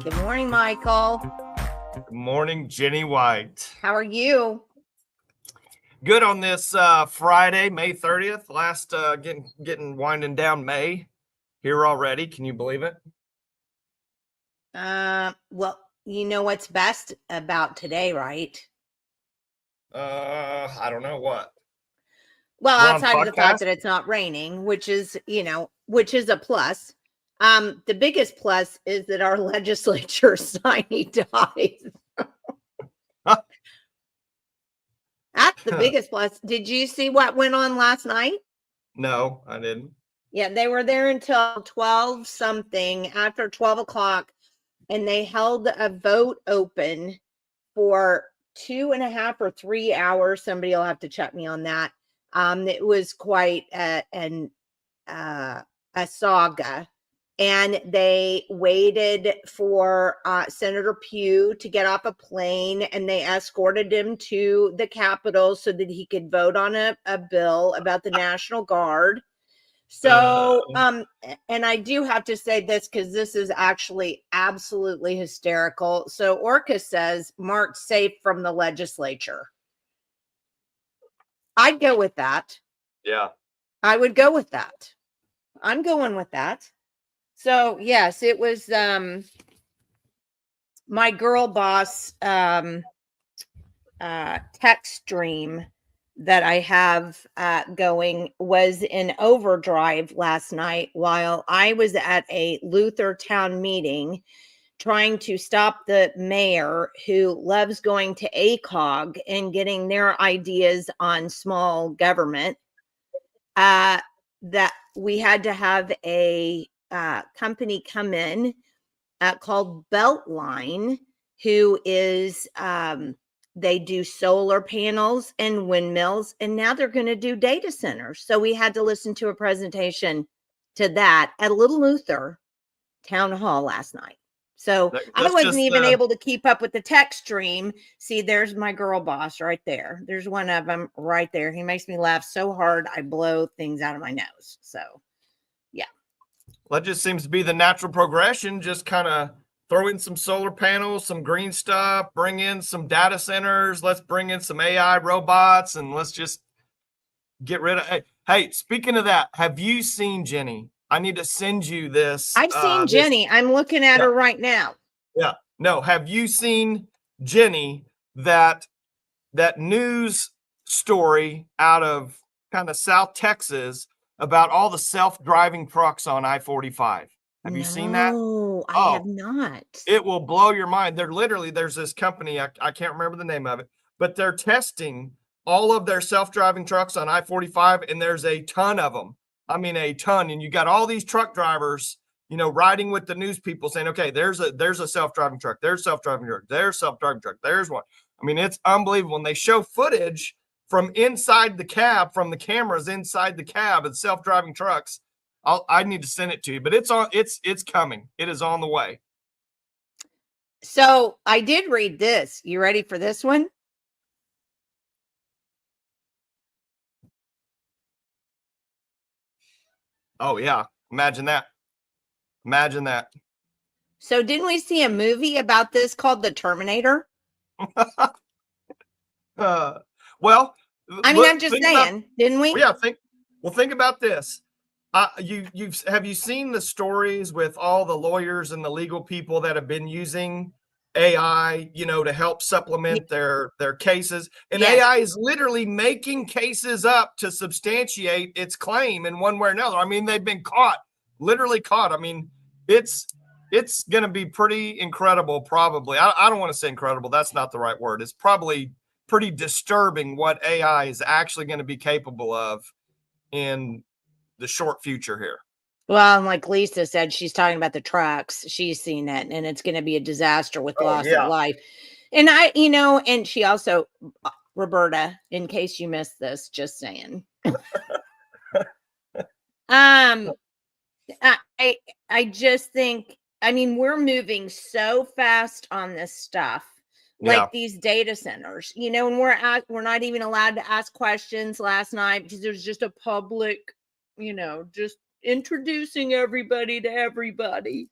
Good morning, Michael. Good morning, Jenny White. How are you? Good on this Friday, May 30th. Last getting winding down May here already. Can you believe it? Well, you know what's best about today, right? I don't know what. Well, outside of the fact that it's not raining, which is a plus. The biggest plus is that our legislature signing dies. That's the biggest plus. Did you see what went on last night? No, I didn't. Yeah, they were there until 12 something, after 12 o'clock, and they held a vote open for 2.5 or 3 hours. Somebody will have to check me on that. It was quite a saga. And they waited for Senator Pugh to get off a plane, and they escorted him to the Capitol so that he could vote on a bill about the National Guard. So, and I do have to say this because this is actually absolutely hysterical. So Orca says marked safe from the legislature. I'd go with that. Yeah. I would go with that. I'm going with that. So yes, it was my girl boss text stream that I have going was in overdrive last night while I was at a Luther town meeting trying to stop the mayor who loves going to ACOG and getting their ideas on small government. That we had to have a company come in called Beltline, who is they do solar panels and windmills, and now they're going to do data centers. So we had to listen to a presentation to that at Little Luther Town Hall last night. So I wasn't even able to keep up with the text stream. See, there's my girl boss right there. There's one of them right there. He makes me laugh so hard I blow things out of my nose. So yeah. Well, that just seems to be the natural progression. Just kind of throw in some solar panels, some green stuff, bring in some data centers. Let's bring in some AI robots, and let's just get rid of. Hey, speaking of that, have you seen Jenny? I need to send you this. I've seen Jenny. I'm looking at her right now. Yeah. No, have you seen Jenny, that news story out of kind of South Texas about all the self-driving trucks on I-45? Have you seen that? No, I have not. It will blow your mind. There's this company, I can't remember the name of it, but they're testing all of their self-driving trucks on I-45, and there's a ton of them. I mean, a ton. And you got all these truck drivers, riding with the news people saying, okay, there's a self-driving truck. There's self-driving truck. There's self-driving truck. There's one. I mean, it's unbelievable. And they show footage from inside the cab, from the cameras inside the cab of self-driving trucks. I need to send it to you, but it's coming. It is on the way. So I did read this. You ready for this one? Oh yeah. Imagine that. Imagine that. So didn't we see a movie about this called The Terminator? Well, I mean, I'm just saying, didn't we? Yeah, think about this. Have you seen the stories with all the lawyers and the legal people that have been using AI, to help supplement their cases? And Yes. AI is literally making cases up to substantiate its claim in one way or another. I mean, they've been literally caught. I mean, it's going to be pretty incredible, probably. I don't want to say incredible. That's not the right word. It's probably pretty disturbing what AI is actually going to be capable of in the short future here. Well, and like Lisa said, she's talking about the trucks. She's seen it, and it's going to be a disaster with loss of life. And and she also, Roberta, in case you missed this, just saying. I just think, I mean, we're moving so fast on this stuff. Like these data centers, and we're not even allowed to ask questions last night because there's just a public, just introducing everybody to everybody.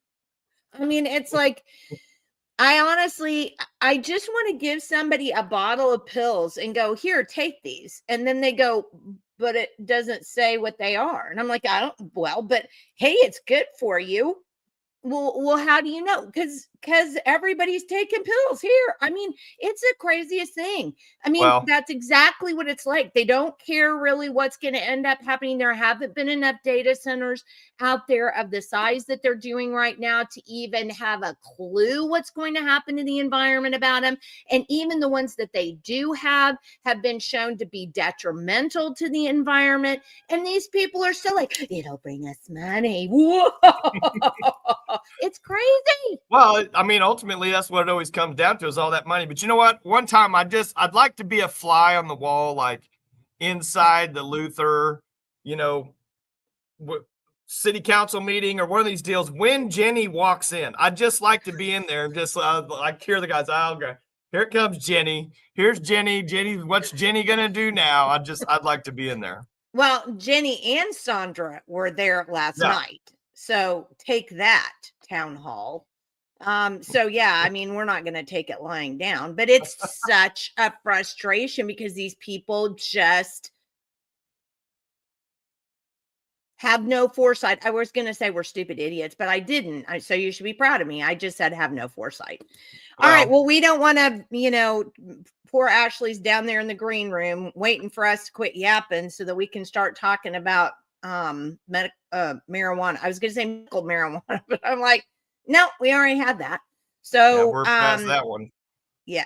I mean, it's like, I just want to give somebody a bottle of pills and go, here, take these. And then they go, but it doesn't say what they are. And I'm like, but hey, it's good for you. Well, how do you know? Because everybody's taking pills here. I mean, it's the craziest thing. I mean, that's exactly what it's like. They don't care really what's going to end up happening. There haven't been enough data centers out there of the size that they're doing right now to even have a clue what's going to happen to the environment about them. And even the ones that they do have been shown to be detrimental to the environment. And these people are still like, it'll bring us money. Whoa. It's crazy. Well, I mean, ultimately, that's what it always comes down to, is all that money. But you know what? One time, I'd like to be a fly on the wall, like inside the Luther, city council meeting or one of these deals. When Jenni walks in, I'd just like to be in there and just like hear the guys. Okay, here comes Jenni. Here's Jenni. Jenni, what's Jenni gonna do now? I'd like to be in there. Well, Jenni and Sandra were there last night. So take that, town hall. So yeah, I mean, we're not going to take it lying down, but it's such a frustration because these people just have no foresight. I was going to say we're stupid idiots, but I didn't. So you should be proud of me. I just said have no foresight. All right. Well, we don't want to, poor Ashley's down there in the green room waiting for us to quit yapping so that we can start talking about marijuana. I was going to say medical marijuana, but I'm like, no, we already had that. So we're past that one. Yeah,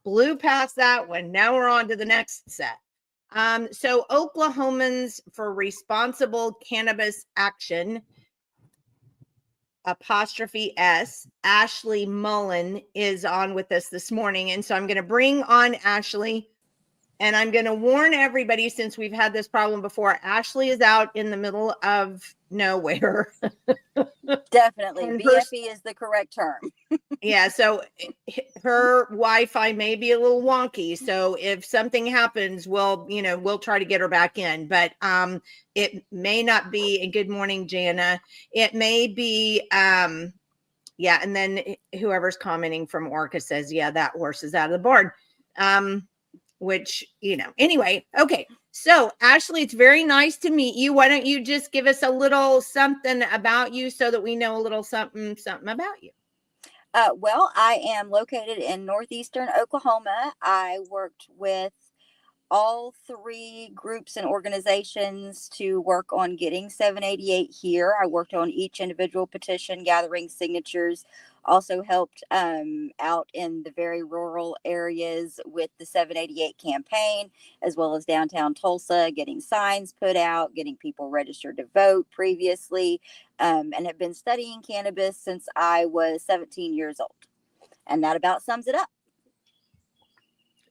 blew past that one. Now we're on to the next set. So Oklahomans for Responsible Cannabis Action, '(S), Ashley Mullen is on with us this morning. And so I'm going to bring on Ashley. And I'm going to warn everybody, since we've had this problem before, Ashley is out in the middle of nowhere. Definitely. BFE is the correct term. Yeah. So her Wi-Fi may be a little wonky. So if something happens, we'll try to get her back in. But it may not be, and good morning, Jana. It may be, and then whoever's commenting from Orca says, yeah, that horse is out of the barn. Which, anyway, okay. So Ashley, it's very nice to meet you. Why don't you just give us a little something about you so that we know a little something about you? Well, I am located in northeastern Oklahoma. I worked with all three groups and organizations to work on getting 788 here. I worked on each individual petition, gathering signatures, also helped out in the very rural areas with the 788 campaign, as well as downtown Tulsa, getting signs put out, getting people registered to vote previously, and have been studying cannabis since I was 17 years old. And that about sums it up.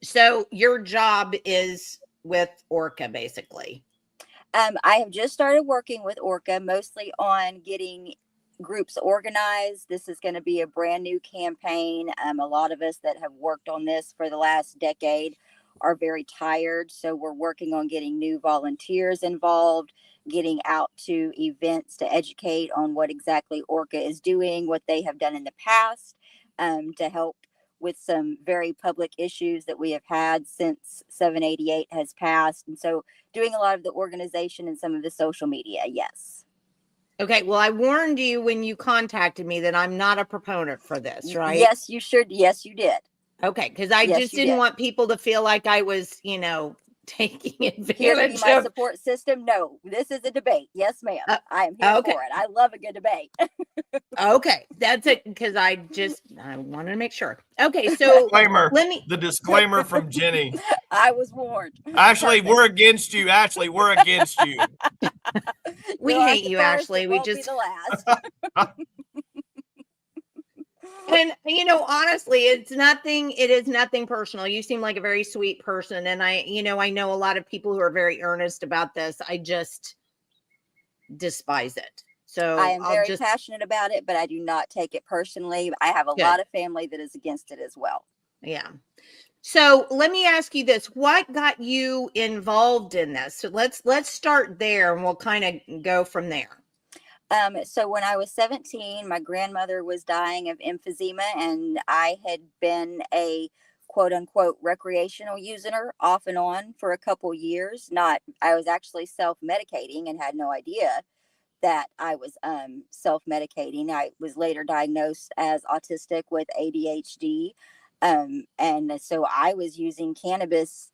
So your job is with Orca, basically. I have just started working with Orca, mostly on getting groups organized. This is going to be a brand new campaign. A lot of us that have worked on this for the last decade are very tired. So we're working on getting new volunteers involved, getting out to events to educate on what exactly Orca is doing, what they have done in the past, to help with some very public issues that we have had since 788 has passed. And so doing a lot of the organization and some of the social media. Yes. Okay. Well, I warned you when you contacted me that I'm not a proponent for this, right? Yes, you should. Yes, you did. Okay. Because I Yes, just you didn't did. want people to feel like I was, taking Here to be advantage my of. support system. No, this is a debate. Yes, ma'am. I am here okay. for it. I love a good debate. Okay. That's it. Because I wanted to make sure. Okay. So Disclaimer. let me. The disclaimer from Jenni. I was warned. Ashley, Perfect. we're against you. Ashley, we're against you. We You aren't hate the you, first, Ashley. it We won't be just. the last. And honestly, it is nothing personal. You seem like a very sweet person. And I know a lot of people who are very earnest about this. I just despise it. So I am very passionate about it, but I do not take it personally. I have a lot of family that is against it as well. Yeah. So let me ask you this. What got you involved in this? So let's start there and we'll kind of go from there. So when I was 17, my grandmother was dying of emphysema, and I had been a quote unquote recreational user off and on for a couple years. I was actually self-medicating and had no idea that I was self-medicating. I was later diagnosed as autistic with ADHD. And so I was using cannabis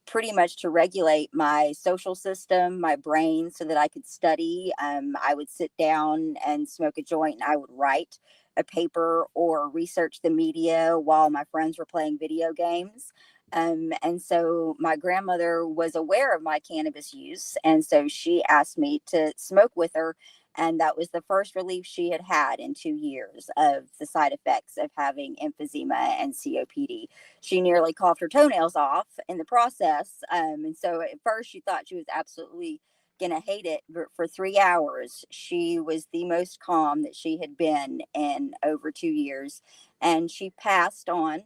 pretty much to regulate my social system, my brain, so that I could study. I would sit down and smoke a joint, and I would write a paper or research the media while my friends were playing video games. And so my grandmother was aware of my cannabis use. And so she asked me to smoke with her. And that was the first relief she had had in 2 years of the side effects of having emphysema and COPD. She nearly coughed her toenails off in the process. And so at first she thought she was absolutely going to hate it. But for 3 hours, she was the most calm that she had been in over 2 years. And she passed on.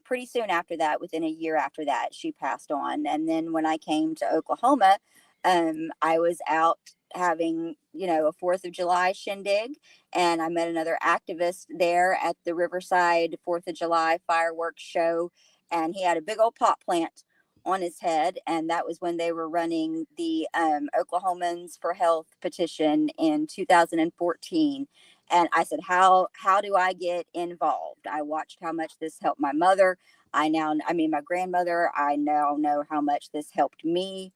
Pretty soon after that, within a year after that, she passed on. And then when I came to Oklahoma, I was out having, a 4th of July shindig, and I met another activist there at the Riverside 4th of July fireworks show, and he had a big old pot plant on his head, and that was when they were running the Oklahomans for Health petition in 2014. And I said, how do I get involved? I watched how much this helped my mother. My grandmother. I now know how much this helped me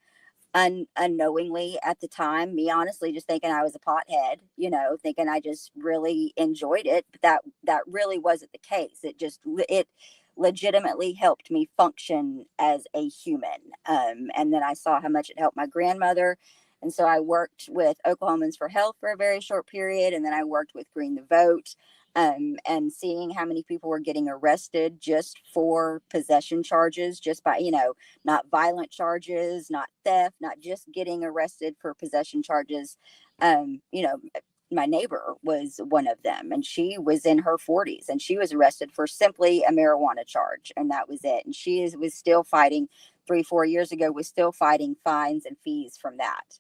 unknowingly at the time. Me honestly just thinking I was a pothead, thinking I just really enjoyed it. But that really wasn't the case. It legitimately helped me function as a human. And then I saw how much it helped my grandmother. And so I worked with Oklahomans for Health for a very short period. And then I worked with Green the Vote, and seeing how many people were getting arrested just for possession charges, just by, not violent charges, not theft, not just getting arrested for possession charges. My neighbor was one of them, and she was in her 40s, and she was arrested for simply a marijuana charge, and that was it. And she was still fighting 3-4 years ago, was still fighting fines and fees from that.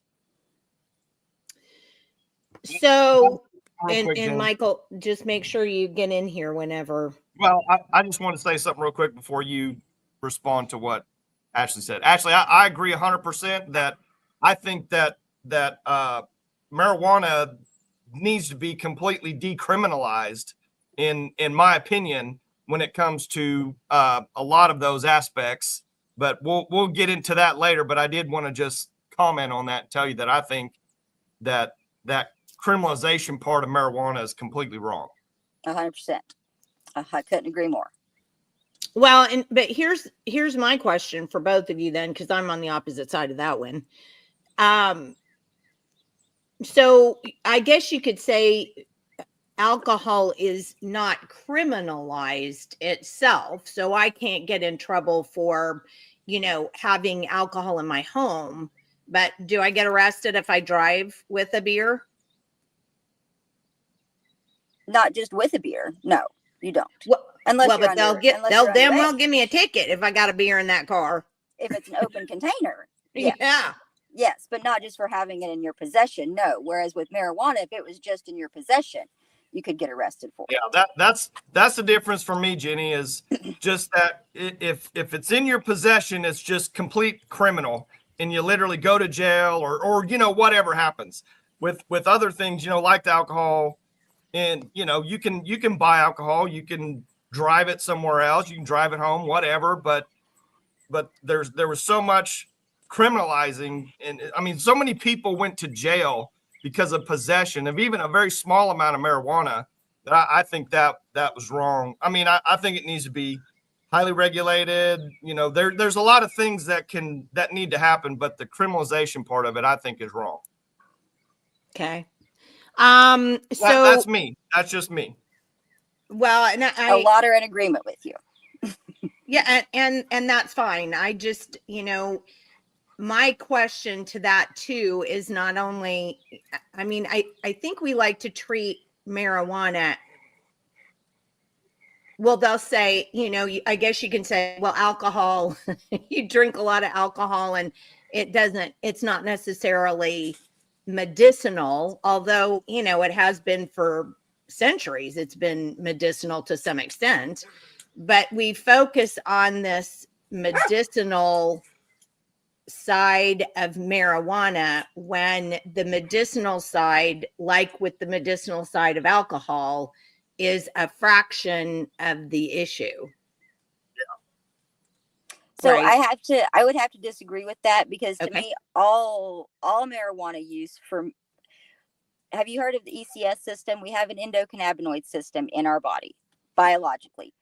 So, Real quick, and Jenni. Michael, just make sure you get in here whenever. Well, I just want to say something real quick before you respond to what Ashley said. Ashley, I agree 100% that I think that marijuana needs to be completely decriminalized, in my opinion, when it comes to a lot of those aspects. But we'll get into that later. But I did want to just comment on that and tell you that I think that criminalization part of marijuana is completely wrong. 100%. I couldn't agree more. Well, but here's my question for both of you then, because I'm on the opposite side of that one. So I guess you could say alcohol is not criminalized itself. So I can't get in trouble for, having alcohol in my home. But do I get arrested if I drive with a beer? Not just with a beer. No, you don't. Well, Unless you're but they'll damn well give me a ticket if I got a beer in that car. If it's an open container. Yes. Yeah. Yes, but not just for having it in your possession. No. Whereas with marijuana, if it was just in your possession, you could get arrested for it. Yeah, that's the difference for me, Jenni, is just that if it's in your possession, it's just complete criminal, and you literally go to jail or whatever happens. With other things, like the alcohol, and you can buy alcohol, you can drive it somewhere else, you can drive it home, whatever, but there was so much criminalizing, and I mean, so many people went to jail because of possession of even a very small amount of marijuana, that I think that was wrong. I mean, I think it needs to be highly regulated. There's a lot of things that need to happen, but the criminalization part of it, I think, is wrong. Okay. So that's me. That's just me. Well, and a lot are in agreement with you. Yeah, and that's fine. I just, my question to that too is not only, I mean, I think we like to treat marijuana. Well, they'll say, I guess you can say, well, alcohol, you drink a lot of alcohol and it's not necessarily medicinal, although, it has been for centuries. It's been medicinal to some extent, but we focus on this medicinal side of marijuana when the medicinal side, like with the medicinal side of alcohol, is a fraction of the issue. So right. I would have to disagree with that, because to me, all marijuana use have you heard of the ECS system? We have an endocannabinoid system in our body biologically.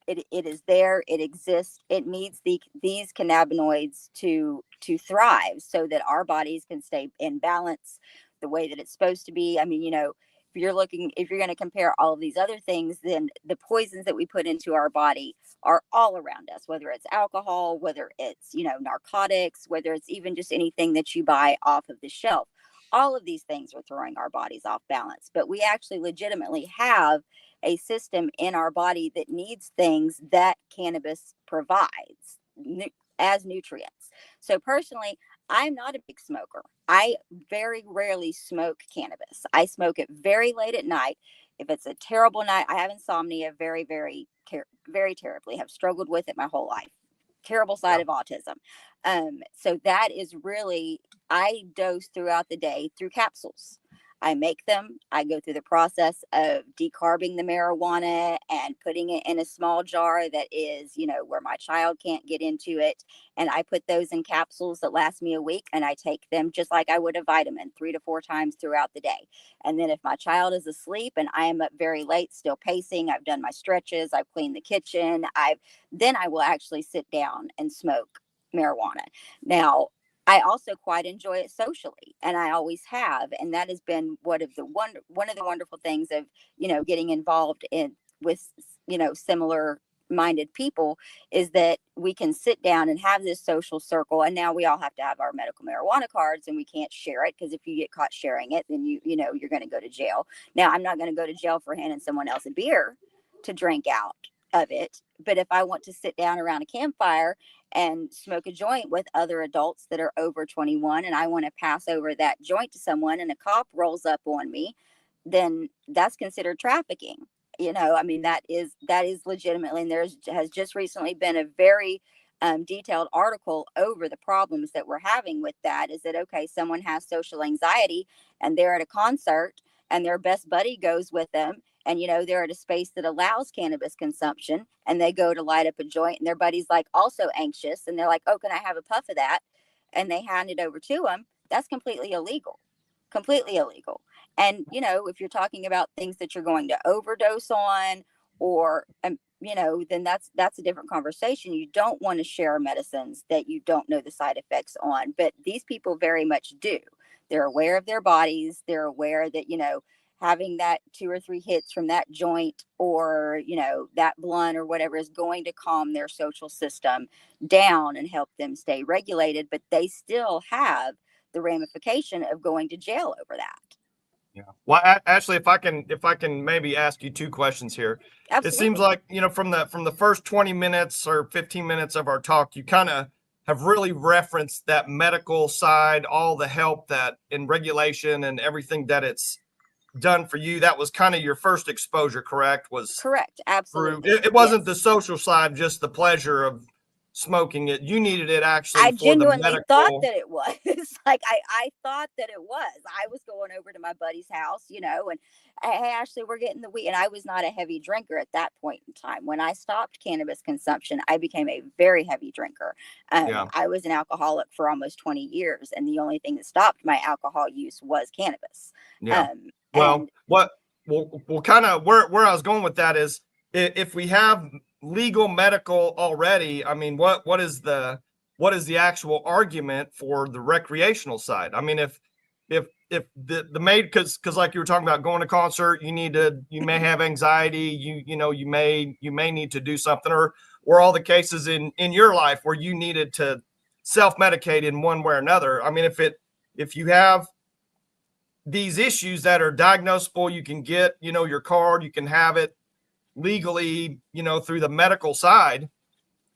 It is there. It exists. It needs these cannabinoids to thrive so that our bodies can stay in balance the way that it's supposed to be. I mean, if you're going to compare all of these other things, then the poisons that we put into our body are all around us, whether it's alcohol, whether it's, narcotics, whether it's even just anything that you buy off of the shelf. All of these things are throwing our bodies off balance, but we actually legitimately have a system in our body that needs things that cannabis provides as nutrients. So personally, I'm not a big smoker. I very rarely smoke cannabis. I smoke it very late at night. If it's a terrible night, I have insomnia very, very, very terribly, have struggled with it my whole life. Terrible side of autism. So that is really, I dose throughout the day through capsules. I make them. I go through the process of decarbing the marijuana and putting it in a small jar that is, where my child can't get into it. And I put those in capsules that last me a week, and I take them just like I would a vitamin 3 to 4 times throughout the day. And then if my child is asleep and I am up very late, still pacing, I've done my stretches, I've cleaned the kitchen, then I will actually sit down and smoke marijuana. Now, I also quite enjoy it socially, and I always have, and that has been one of the wonderful things of getting involved with similar minded people, is that we can sit down and have this social circle. And now we all have to have our medical marijuana cards, and we can't share it, because if you get caught sharing it, then you're going to go to jail. Now, I'm not going to go to jail for handing someone else a beer to drink out of it, but if I want to sit down around a campfire and smoke a joint with other adults that are over 21, and I want to pass over that joint to someone, and a cop rolls up on me, then that's considered trafficking. I mean, that is legitimately, and has just recently been a very detailed article over the problems that we're having with that. Is that, okay, someone has social anxiety and they're at a concert and their best buddy goes with them, and they're at a space that allows cannabis consumption, and they go to light up a joint, and their buddy's like also anxious, and they're like, oh, can I have a puff of that? And they hand it over to them. That's completely illegal. And if you're talking about things that you're going to overdose on, or then that's a different conversation. You don't want to share medicines that you don't know the side effects on, but these people very much do. They're aware of their bodies. They're aware that having that 2 or 3 hits from that joint or, that blunt or whatever is going to calm their social system down and help them stay regulated, but they still have the ramification of going to jail over that. Yeah. Well, Ashley, if I can maybe ask you 2 questions here. Absolutely. It seems like, from the first 20 minutes or 15 minutes of our talk, you kind of have really referenced that medical side, all the help that in regulation and everything that it's done for you. That was kind of your first exposure, correct? Correct. Absolutely. It wasn't Yes. the social side, just the pleasure of smoking it. You needed it actually I for the genuinely medical. thought that it was like, I thought that it was. I was going over to my buddy's house, and hey, Ashley, we're getting the weed. And I was not a heavy drinker at that point in time. When I stopped cannabis consumption, I became a very heavy drinker. Yeah. I was an alcoholic for almost 20 years. And the only thing that stopped my alcohol use was cannabis. Yeah. Well, kind of where I was going with that is, if we have legal medical already, I mean, what is the actual argument for the recreational side? I mean, if the maid, because like you were talking about going to concert, you may have anxiety, you may need to do something, or all the cases in your life where you needed to self-medicate in one way or another. I mean, if you have these issues that are diagnosable, you can get, your card, you can have it legally, through the medical side.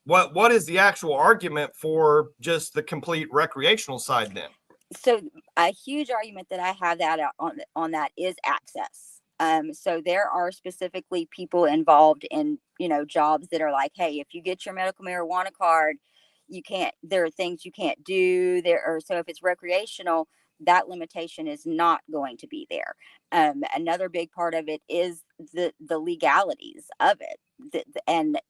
What is the actual argument for just the complete recreational side then? So a huge argument that I have that on that is access. So there are specifically people involved in, jobs that are like, hey, if you get your medical marijuana card, there are things you can't do there. Or so if it's recreational, that limitation is not going to be there. Another big part of it is the legalities of it. And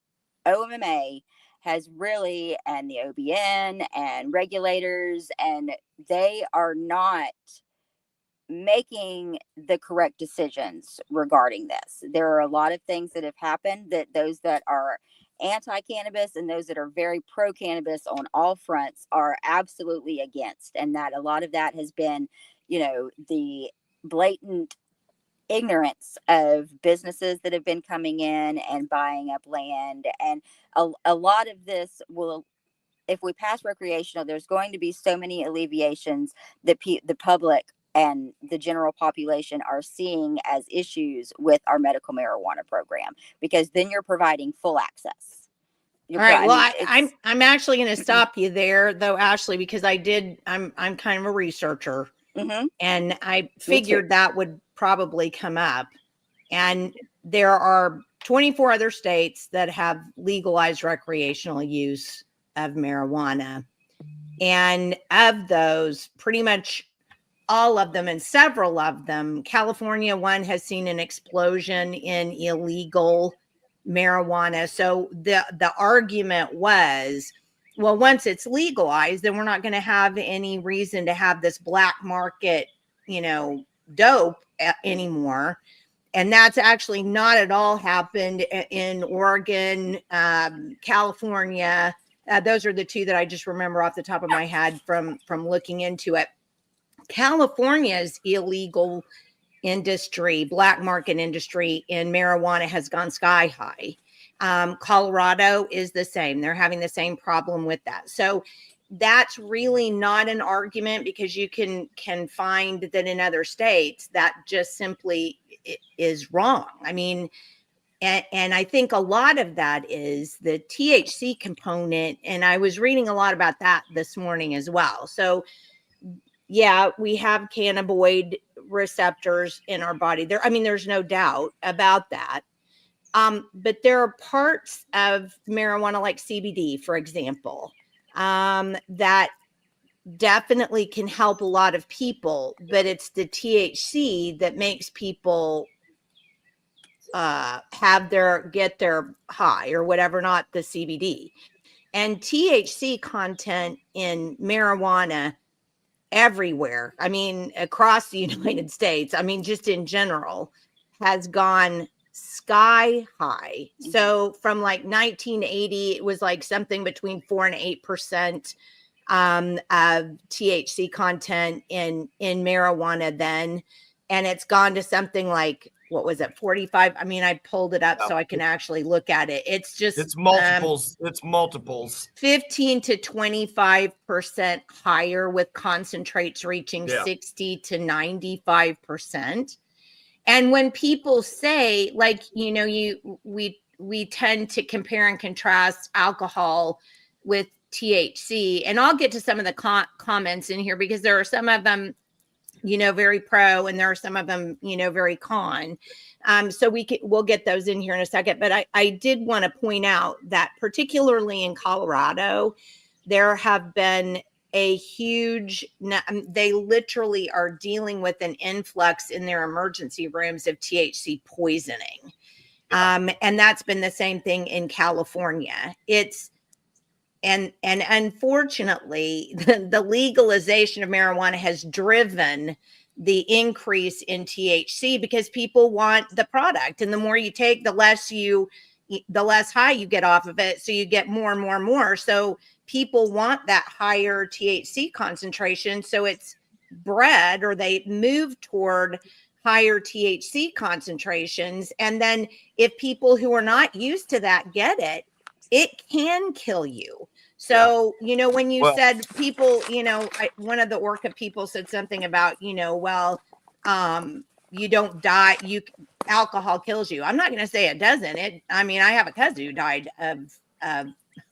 OMMA has really, and the OBN and regulators, and they are not making the correct decisions regarding this. There are a lot of things that have happened that those that are anti-cannabis and those that are very pro-cannabis on all fronts are absolutely against. And that a lot of that has been, the blatant ignorance of businesses that have been coming in and buying up land. And a lot of this will, if we pass recreational, there's going to be so many alleviations that the public and the general population are seeing as issues with our medical marijuana program, because then you're providing full access. All right. Well, I'm actually going to stop you there though, Ashley, because I'm kind of a researcher, and I figured that would probably come up. And there are 24 other states that have legalized recreational use of marijuana. And of those, pretty much all of them and several of them, California one has seen an explosion in illegal marijuana. So the argument was, well, once it's legalized, then we're not going to have any reason to have this black market, dope anymore. And that's actually not at all happened in Oregon, California. Those are the two that I just remember off the top of my head from looking into it. California's illegal industry, black market industry in marijuana has gone sky high. Colorado is the same. They're having the same problem with that. So that's really not an argument, because you can find that in other states that just simply is wrong. I mean, and I think a lot of that is the THC component. And I was reading a lot about that this morning as well. So yeah, we have cannabinoid receptors in our body there. I mean, there's no doubt about that. But there are parts of marijuana, like CBD, for example, that definitely can help a lot of people, but it's the THC that makes people get their high or whatever, not the CBD. And THC content in marijuana everywhere, I mean, across the United States, I mean, just in general, has gone sky high. So from like 1980, it was like something between 4 and 8% of THC content in marijuana then. and it's gone to something like, what was it, 45? I mean, I pulled it up Yeah. so I can actually look at it. It's just It's multiples. It's multiples. 15 to 25% higher, with concentrates reaching 60 to 95%. And when people say, like, you know, we tend to compare and contrast alcohol with THC, and I'll get to some of the comments in here, because there are some of them, you know, very pro, and there are some of them, you know, very con. So we'll get those in here in a second. But I did want to point out that particularly in Colorado, there have been a huge, they literally are dealing with an influx in their emergency rooms of THC poisoning. And that's been the same thing in California. And unfortunately, the legalization of marijuana has driven the increase in THC, because people want the product, and the more you take, the less high you get off of it. So you get more and more and more. So people want that higher THC concentration. So it's bred, or they move toward higher THC concentrations. And then if people who are not used to that get it, it can kill you. So, you know, when you said people, you know, one of the Orca people said something about, you know, well, you don't die, alcohol kills you. I'm not going to say it doesn't. I mean, I have a cousin who died of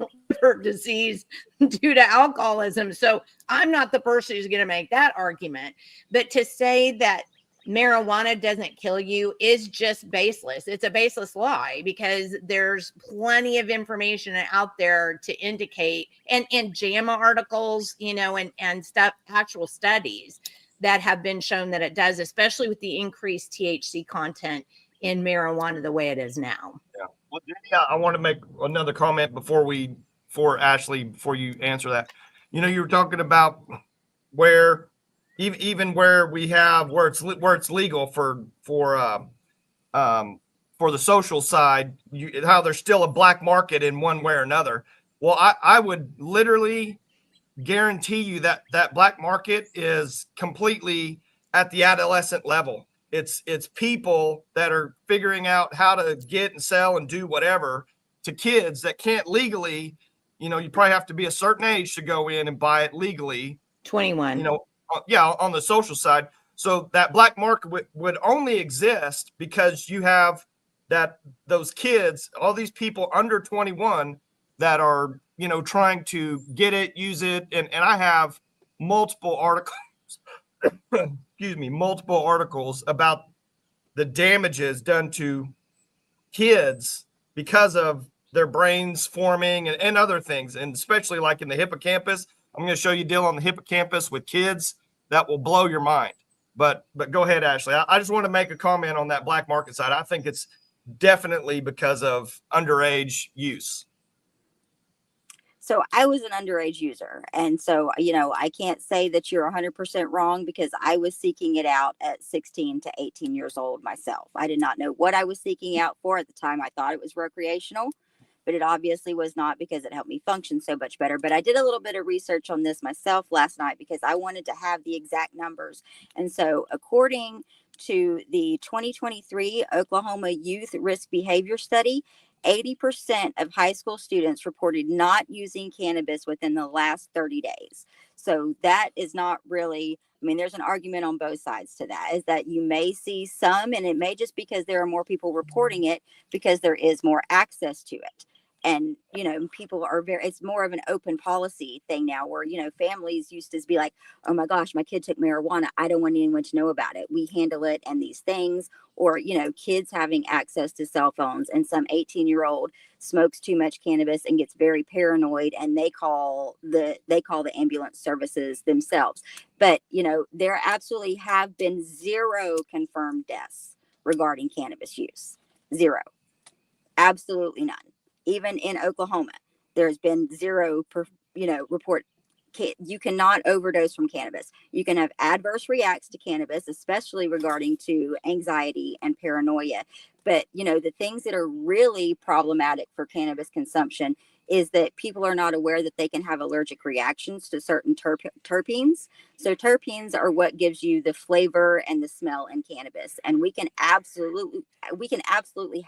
liver disease due to alcoholism. So I'm not the person who's going to make that argument. But to say that marijuana doesn't kill you is just baseless. It's a baseless lie, because there's plenty of information out there to indicate, and JAMA articles, you know, and stuff, actual studies that have been shown that it does, especially with the increased THC content in marijuana the way it is now. Yeah. Well, Jenni, I want to make another comment before Ashley, before you answer that. You know, you were talking about where even where it's legal for the social side, how there's still a black market in one way or another. Well, I would literally guarantee you that black market is completely at the adolescent level. It's people that are figuring out how to get and sell and do whatever to kids that can't legally. You know, you probably have to be a certain age to go in and buy it legally. 21. You know, on the social side. So that black market would only exist because you have those kids, all these people under 21 that are, you know, trying to get it, use it. And I have multiple articles, multiple articles about the damages done to kids because of their brains forming and other things. And especially like in the hippocampus. I'm going to show you a deal on the hippocampus with kids that will blow your mind. But go ahead, Ashley. I just want to make a comment on that black market side. I think it's definitely because of underage use. So I was an underage user. And so, you know, I can't say that you're 100% wrong, because I was seeking it out at 16 to 18 years old myself. I did not know what I was seeking out for at the time. I thought it was recreational, but it obviously was not, because it helped me function so much better. But I did a little bit of research on this myself last night, because I wanted to have the exact numbers. And so according to the 2023 Oklahoma Youth Risk Behavior Study, 80% of high school students reported not using cannabis within the last 30 days. So that is not really, I mean, there's an argument on both sides to that, is that you may see some, and it may just because there are more people reporting it, because there is more access to it. And, you know, people are it's more of an open policy thing now, where, you know, families used to be like, oh my gosh, my kid took marijuana, I don't want anyone to know about it, we handle it, and these things. Or, you know, kids having access to cell phones, and some 18-year-old smokes too much cannabis and gets very paranoid, and they call the ambulance services themselves. But, you know, there absolutely have been 0 confirmed deaths regarding cannabis use. 0. Absolutely none. Even in Oklahoma, there's been 0 report you cannot overdose from cannabis. You can have adverse reacts to cannabis, especially regarding to anxiety and paranoia. But, the things that are really problematic for cannabis consumption is that people are not aware that they can have allergic reactions to certain terpenes. So terpenes are what gives you the flavor and the smell in cannabis. And we can absolutely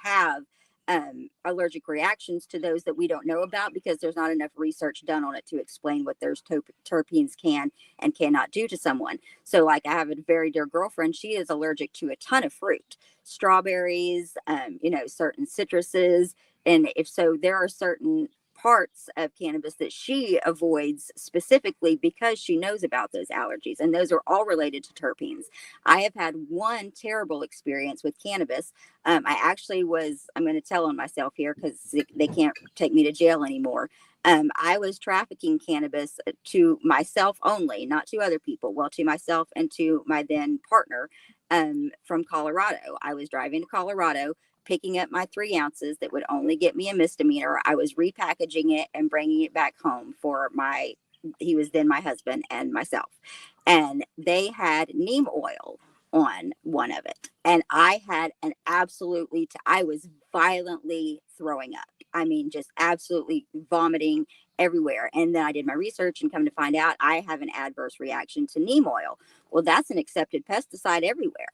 have allergic reactions to those that we don't know about, because there's not enough research done on it to explain what those terpenes can and cannot do to someone. So like, I have a very dear girlfriend, she is allergic to a ton of fruit, strawberries, certain citruses. And if so, there are certain parts of cannabis that she avoids specifically because she knows about those allergies, and those are all related to terpenes. I have had one terrible experience with cannabis. I'm going to tell on myself here because they can't take me to jail anymore. I was trafficking cannabis to myself only, not to other people. Well, to myself and to my then partner from Colorado. I was driving to Colorado, picking up my 3 ounces that would only get me a misdemeanor. I was repackaging it and bringing it back home for he was then my husband and myself. And they had neem oil on one of it. And I had I was violently throwing up. I mean, just absolutely vomiting everywhere. And then I did my research and come to find out I have an adverse reaction to neem oil. Well, that's an accepted pesticide everywhere.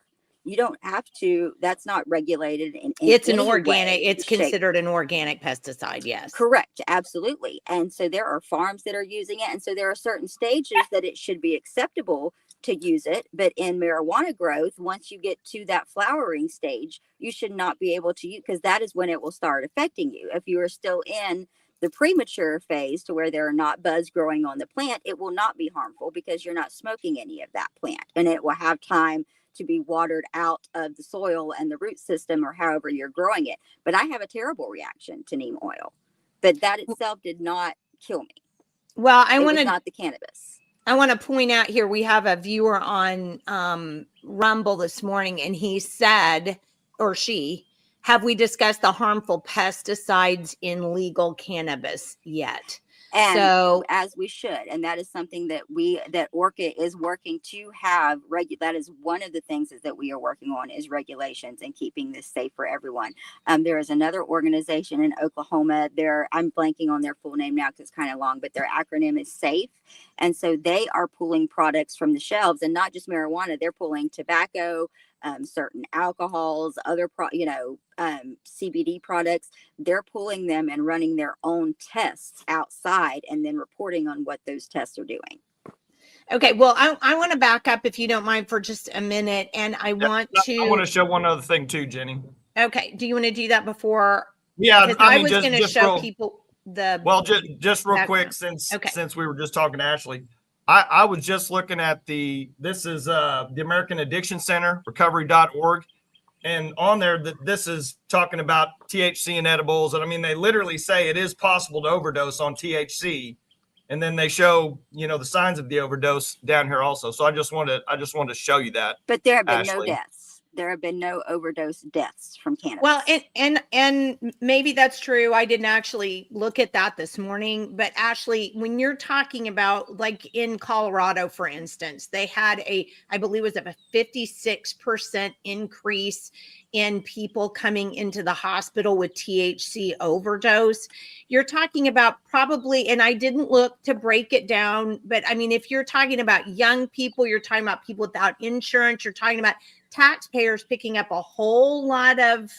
You don't have to, that's not regulated in it's an any organic, way, it's shape. Considered an organic pesticide. Yes. Correct. Absolutely. And so there are farms that are using it. And so there are certain stages that it should be acceptable to use it. But in marijuana growth, once you get to that flowering stage, you should not be able to use, because that is when it will start affecting you. If you are still in the premature phase to where there are not buds growing on the plant, it will not be harmful because you're not smoking any of that plant, and it will have time to be watered out of the soil and the root system, or however you're growing it. But I have a terrible reaction to neem oil, but that itself did not kill me. Well, not the cannabis. I want to point out here, we have a viewer on Rumble this morning, and he said, or she, have we discussed the harmful pesticides in legal cannabis yet? And so, as we should, and that is something that Orca is working to have. That is one of the things that we are working on, is regulations and keeping this safe for everyone. There is another organization in Oklahoma. I'm blanking on their full name now because it's kind of long, but their acronym is SAFE. And so they are pulling products from the shelves, and not just marijuana. They're pulling tobacco, certain alcohols, other CBD products. They're pulling them and running their own tests outside, and then reporting on what those tests are doing. Okay, well, I want to back up, if you don't mind, for just a minute, and I want to show one other thing too, Jenni. Okay, do you want to do that before? Yeah, I was going to show people the. Well, just real quick, since we were just talking to Ashley. I was just looking at this is the American Addiction Center, recovery.org. And on there, this is talking about THC and edibles. And I mean, they literally say it is possible to overdose on THC. And then they show, the signs of the overdose down here also. So I just wanted to show you that. But there have been no deaths. There have been no overdose deaths from cannabis. Well, and maybe that's true. I didn't actually look at that this morning. But Ashley, when you're talking about, like in Colorado, for instance, they had I believe it was a 56% increase in people coming into the hospital with THC overdose. You're talking about probably, and I didn't look to break it down, but I mean, if you're talking about young people, you're talking about people without insurance, you're talking about taxpayers picking up a whole lot of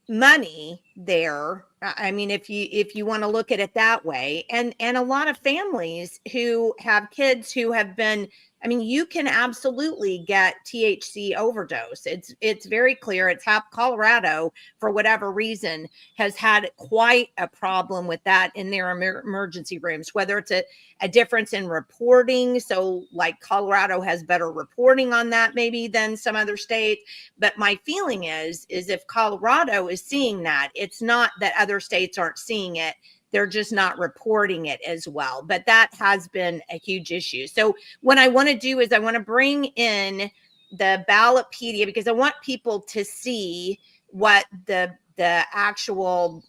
money there. I mean, if you want to look at it that way, and a lot of families who have kids who have been, I mean, you can absolutely get THC overdose. It's very clear. Colorado, for whatever reason, has had quite a problem with that in their emergency rooms, whether it's a difference in reporting. So like Colorado has better reporting on that maybe than some other states. But my feeling is if Colorado is seeing that, it's not that other states aren't seeing it. They're just not reporting it as well. But that has been a huge issue. So what I want to do is I want to bring in the Ballotpedia, because I want people to see what the actual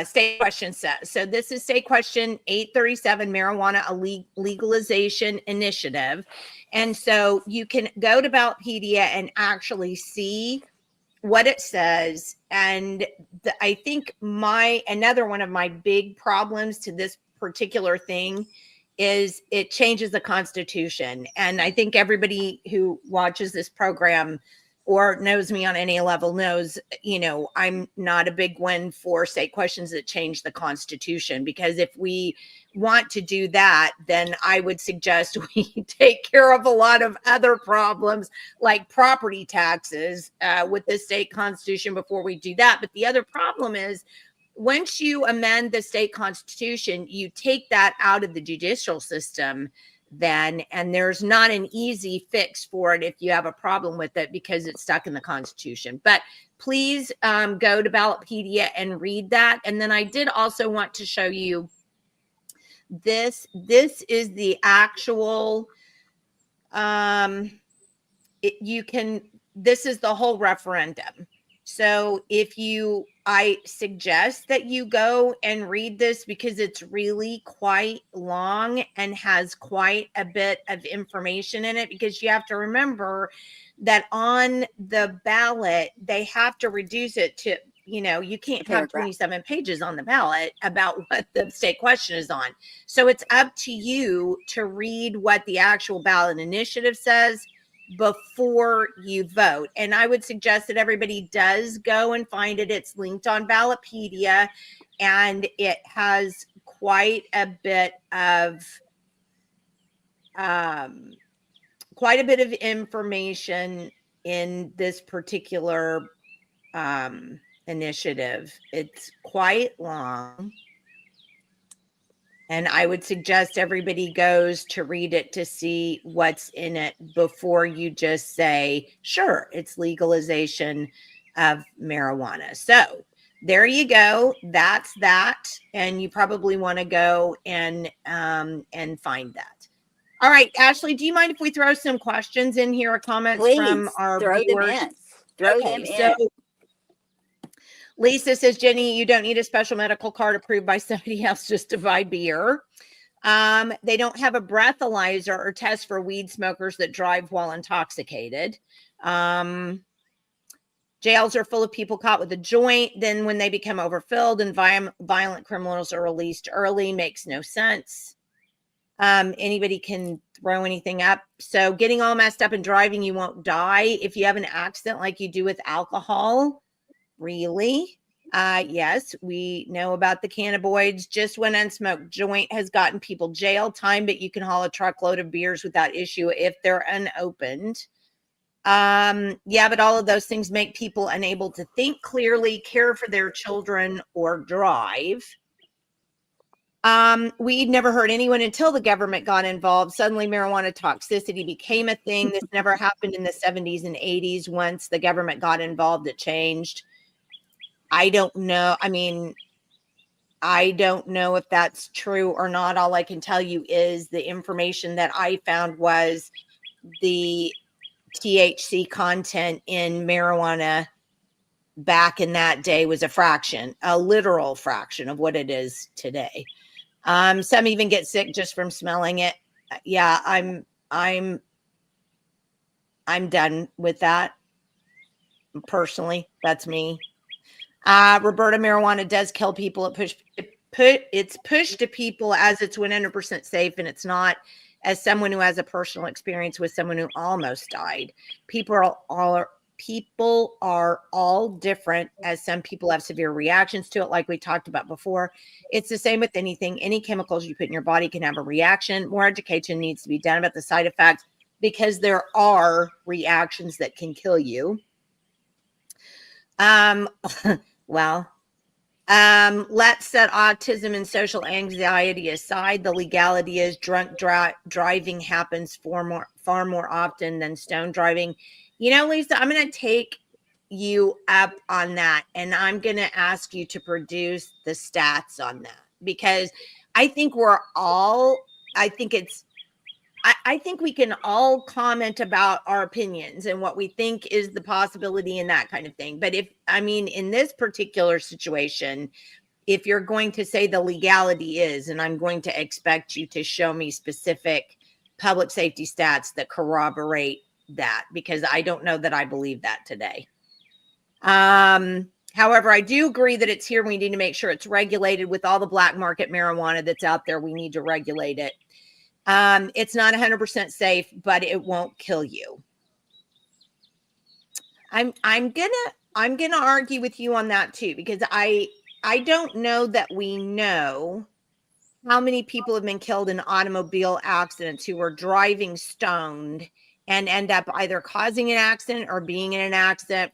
state question says. So this is state question 837, marijuana legalization initiative. And so you can go to Ballotpedia and actually see what it says. And I think another one of my big problems to this particular thing is it changes the Constitution. And I think everybody who watches this program or knows me on any level knows, I'm not a big one for state questions that change the Constitution, because if we want to do that, then I would suggest we take care of a lot of other problems like property taxes with the state constitution before we do that. But the other problem is, once you amend the state constitution, you take that out of the judicial system then, and there's not an easy fix for it if you have a problem with it because it's stuck in the Constitution. But please go to Ballotpedia and read that. And then I did also want to show you this. This is the actual this is the whole referendum. So I suggest that you go and read this because it's really quite long and has quite a bit of information in it, because you have to remember that on the ballot, they have to reduce it to, you can't have 27 pages on the ballot about what the state question is on. So it's up to you to read what the actual ballot initiative says before you vote. And I would suggest that everybody does go and find it. It's linked on Ballotpedia, and it has quite a bit of information in this particular initiative. It's quite long. And I would suggest everybody goes to read it to see what's in it before you just say, sure, it's legalization of marijuana. So there you go. That's that. And you probably want to go and find that. All right, Ashley, do you mind if we throw some questions in here or comments from our viewers? Throw them in. So Lisa says, Jenni, you don't need a special medical card approved by somebody else just to buy beer. They don't have a breathalyzer or test for weed smokers that drive while intoxicated. Jails are full of people caught with a joint. Then when they become overfilled and violent criminals are released early, makes no sense. Anybody can throw anything up. So getting all messed up and driving, you won't die if you have an accident like you do with alcohol. Really? Yes, we know about the cannabinoids. Just one unsmoked joint has gotten people jail time, but you can haul a truckload of beers without issue if they're unopened. Yeah, but all of those things make people unable to think clearly, care for their children, or drive. We'd never heard anyone until the government got involved. Suddenly marijuana toxicity became a thing. This never happened in the 70s and 80s. Once the government got involved, it changed. I don't know. I mean, I don't know if that's true or not. All I can tell you is the information that I found was the THC content in marijuana back in that day was a literal fraction of what it is today. Some even get sick just from smelling it. Yeah, I'm done with that. Personally, that's me. Roberta, marijuana does kill people. It's pushed to people as it's 100% safe, and it's not. As someone who has a personal experience with someone who almost died, people are all different, as some people have severe reactions to it, like we talked about before. It's the same with anything. Any chemicals you put in your body can have a reaction. More education needs to be done about the side effects, because there are reactions that can kill you. Let's set autism and social anxiety aside. The legality is drunk driving happens far more often than stone driving. Lisa, I'm going to take you up on that, and I'm going to ask you to produce the stats on that, because I think I think we can all comment about our opinions and what we think is the possibility and that kind of thing. But in this particular situation, if you're going to say the legality is, and I'm going to expect you to show me specific public safety stats that corroborate that, because I don't know that I believe that today. However, I do agree that it's here. We need to make sure it's regulated. With all the black market marijuana that's out there, we need to regulate it. It's not 100% safe, but it won't kill you. I'm gonna argue with you on that too, because I don't know that we know how many people have been killed in automobile accidents who were driving stoned and end up either causing an accident or being in an accident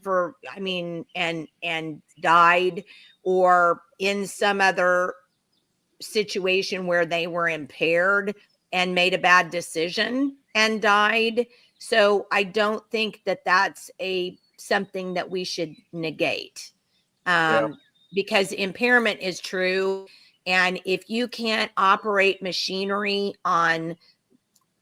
and died, or in some other situation where they were impaired and made a bad decision and died. So I don't think that that's something that we should negate, because impairment is true. And if you can't operate machinery on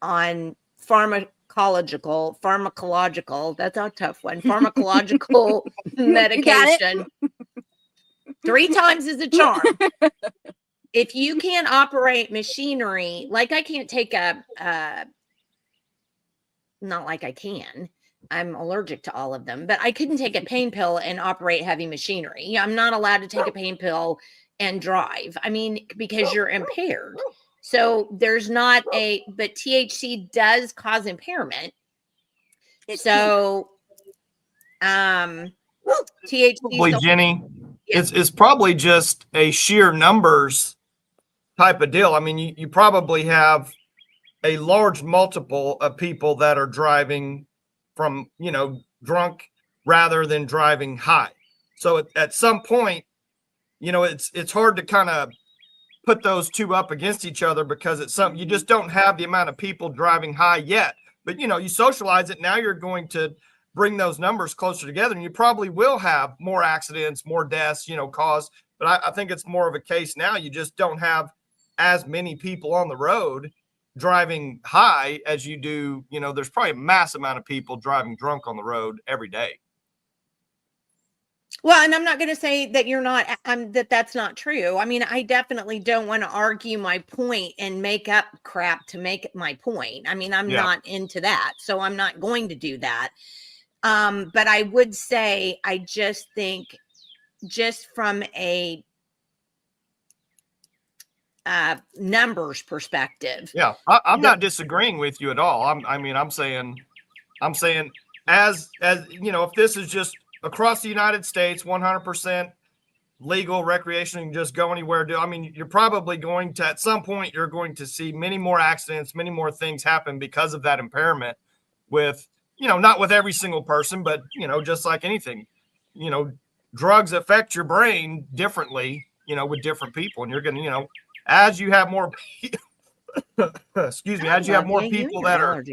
pharmacological, that's a tough one, pharmacological medication, 3 times is a charm. If you can't operate machinery, like I can't take not like I can, I'm allergic to all of them, but I couldn't take a pain pill and operate heavy machinery. I'm not allowed to take a pain pill and drive. I mean, because you're impaired. So there's not but THC does cause impairment. So, THC. Probably, Jenny, it's probably just a sheer numbers type of deal. I mean, you probably have a large multiple of people that are driving from, drunk rather than driving high. So at some point, it's hard to kind of put those two up against each other, because it's something you just don't have the amount of people driving high yet. But, you socialize it. Now you're going to bring those numbers closer together, and you probably will have more accidents, more deaths, caused. But I think it's more of a case now. You just don't have as many people on the road driving high as you do. There's probably a mass amount of people driving drunk on the road every day. Well, and I'm not going to say that that's not true. I mean, I definitely don't want to argue my point and make up crap to make my point. I mean, I'm not into that, so I'm not going to do that. But I would say, I just think, just from a numbers perspective. Yeah, I'm not disagreeing with you at all. I'm saying as if this is just across the United States, 100% legal recreation, you can just go anywhere. You're probably going to, at some point, you're going to see many more accidents, many more things happen because of that impairment with, not with every single person, but, just like anything, drugs affect your brain differently, with different people. And you're going to, as you have more, excuse me, as you have more people that are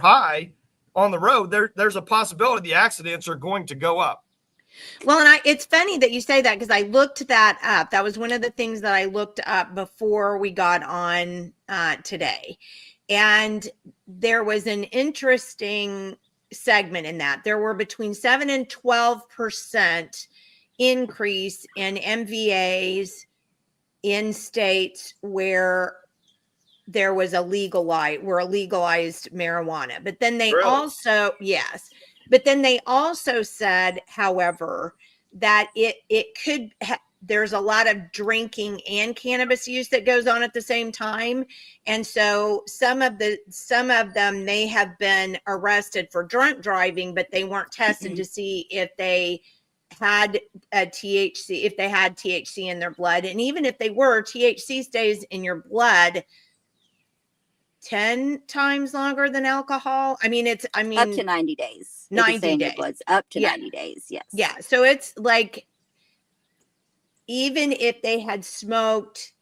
high on the road, there's a possibility the accidents are going to go up. Well, and it's funny that you say that, because I looked that up. That was one of the things that I looked up before we got on today. And there was an interesting segment in that. There were between 7 and 12% increase in MVAs in states where there was legalized marijuana. But then they also said, however, that it could there's a lot of drinking and cannabis use that goes on at the same time. And so some of them may have been arrested for drunk driving, but they weren't tested to see if they had THC in their blood. And even if they were, THC stays in your blood 10 times longer than alcohol. Up to 90 days. 90 days. Up to 90 days. Yes. Yeah. So it's like, even if they had smoked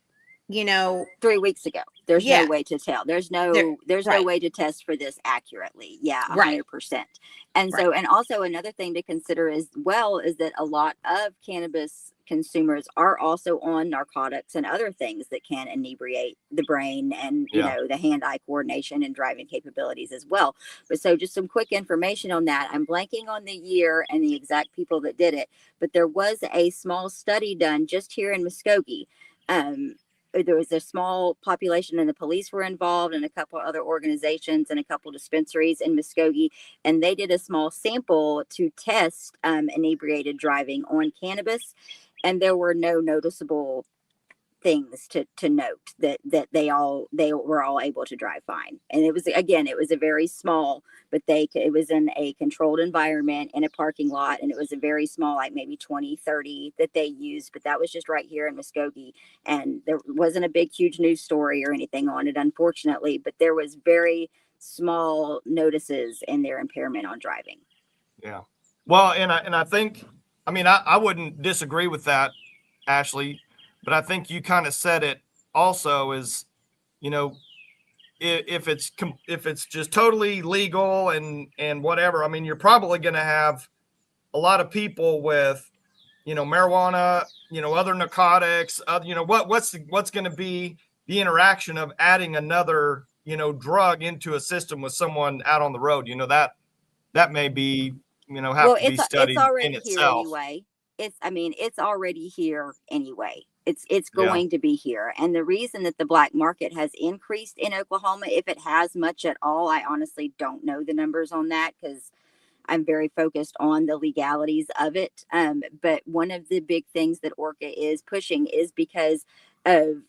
you know, 3 weeks ago. There's yeah, no way to tell. There's there, no right, way to test for this accurately. Yeah, right, 100%. And right. so, and also another thing to consider as well is that a lot of cannabis consumers are also on narcotics and other things that can inebriate the brain and, you Yeah. know, the hand-eye coordination and driving capabilities as well. But so just some quick information on that. I'm blanking on the year and the exact people that did it, but there was a small study done just here in Muskogee. There was a small population and the police were involved and a couple other organizations and a couple dispensaries in Muskogee, and they did a small sample to test inebriated driving on cannabis, and there were no noticeable things to note that they were all able to drive fine. And it was, again, it was a very small, but it was in a controlled environment in a parking lot, and it was a very small, like maybe 20-30 that they used, but that was just right here in Muskogee, and there wasn't a big huge news story or anything on it, unfortunately, but there was very small notices in their impairment on driving. Yeah. Well, and I think, I mean, I wouldn't disagree with that, Ashley, but I think you kind of said it also is, you know, if it's just totally legal and whatever, I mean, you're probably going to have a lot of people with, you know, marijuana, you know, other narcotics, you know, what's going to be the interaction of adding another, you know, drug into a system with someone out on the road, you know, that may be, you know, have to be studied it's already in here itself. anyway. It's already here anyway. It's going Yeah. to be here. And the reason that the black market has increased in Oklahoma, if it has much at all, I honestly don't know the numbers on that because I'm very focused on the legalities of it. But one of the big things that ORCA is pushing is because of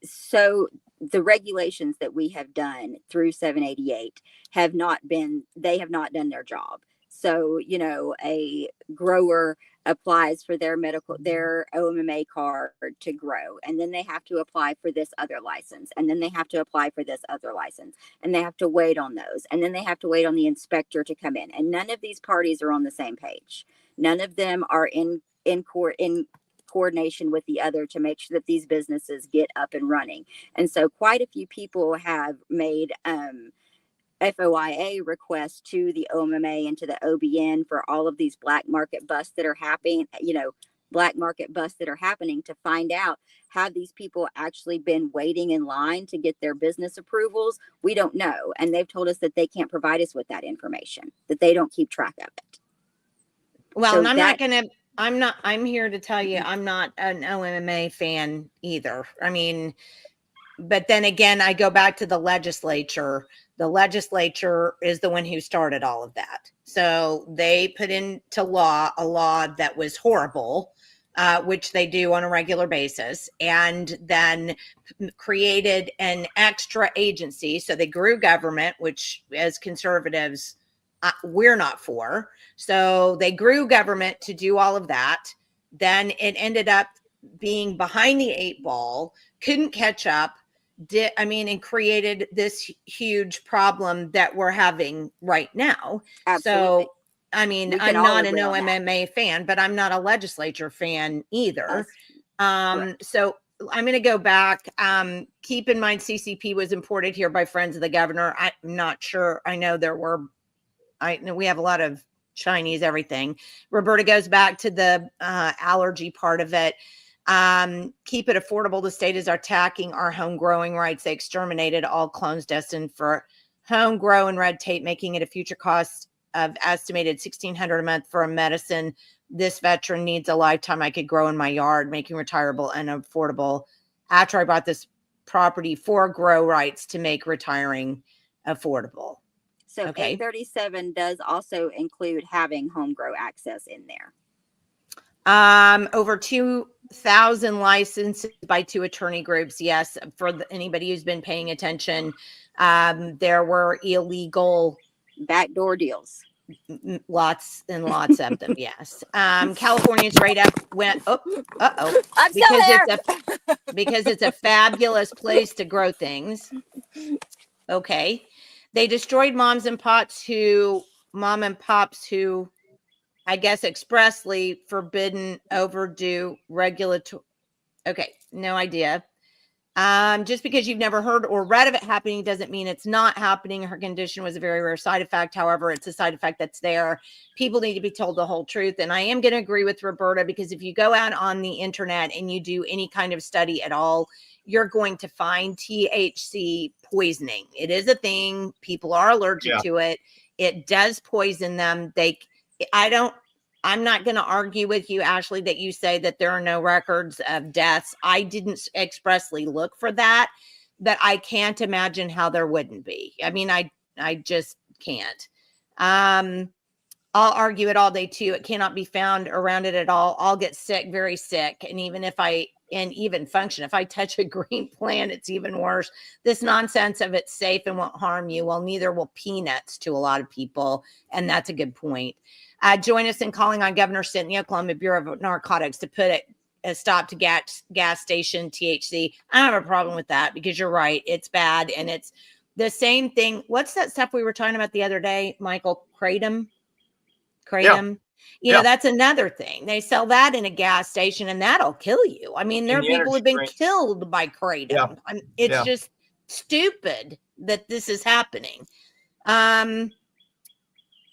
the regulations that we have done through 788 they have not done their job. So, you know, a grower applies for their OMMA card to grow, and then they have to apply for this other license, and then they have to apply for this other license, and they have to wait on those, and then they have to wait on the inspector to come in. And none of these parties are on the same page. None of them are in coordination with the other to make sure that these businesses get up and running. And so quite a few people have made FOIA requests to the OMMA and to the OBN for all of these black market busts that are happening, to find out, have these people actually been waiting in line to get their business approvals? We don't know. And they've told us that they can't provide us with that information, that they don't keep track of it. Well, So and I'm here to tell you, I'm not an OMMA fan either. I mean, but then again, I go back to the legislature. The legislature is the one who started all of that. So they put into law a law that was horrible, which they do on a regular basis, and then created an extra agency. So they grew government, which as conservatives, we're not for. So they grew government to do all of that. Then it ended up being behind the 8 ball, couldn't catch up, and created this huge problem that we're having right now. Absolutely. So, I mean, We can I'm all not an agree on that. OMMA fan, but I'm not a legislature fan either. Correct. So I'm going to go back. Keep in mind, CCP was imported here by friends of the governor. I'm not sure. I know we have a lot of Chinese everything. Roberta goes back to the allergy part of it. Keep it affordable. The state is attacking our home growing rights. They exterminated all clones destined for home grow and red tape, making it a future cost of estimated $1,600 a month for a medicine this veteran needs a lifetime I could grow in my yard, making retirable and affordable. After I bought this property for grow rights to make retiring affordable. So Okay. 837 does also include having home grow access in there. Over 2,000 licenses by 2 attorney groups. Yes, for anybody who's been paying attention, there were illegal backdoor deals. Lots and lots of them. Yes. California's rate up went up. I'm still there. Because it's a fabulous place to grow things. Okay. They destroyed mom and pops who I guess expressly forbidden overdue regulatory. Okay, no idea. Just because you've never heard or read of it happening doesn't mean it's not happening. Her condition was a very rare side effect. However, it's a side effect that's there. People need to be told the whole truth. And I am going to agree with Roberta, because if you go out on the internet and you do any kind of study at all, you're going to find THC poisoning. It is a thing. People are allergic to it. It does poison them. I'm not going to argue with you, Ashley, that you say that there are no records of deaths. I didn't expressly look for that, but I can't imagine how there wouldn't be. I mean, I just can't. I'll argue it all day too. It cannot be found around it at all. I'll get sick, very sick. And even function, if I touch a green plant, it's even worse. This nonsense of it's safe and won't harm you. Well, neither will peanuts to a lot of people. And that's a good point. Join us in calling on Governor Stitt and the Oklahoma Bureau of Narcotics to put a stop to gas station THC. I don't have a problem with that, because you're right. It's bad. And it's the same thing. What's that stuff we were talking about the other day, Michael? Kratom? You know, that's another thing. They sell that in a gas station, and that'll kill you. I mean, there are people who've been killed by kratom. It's just stupid that this is happening.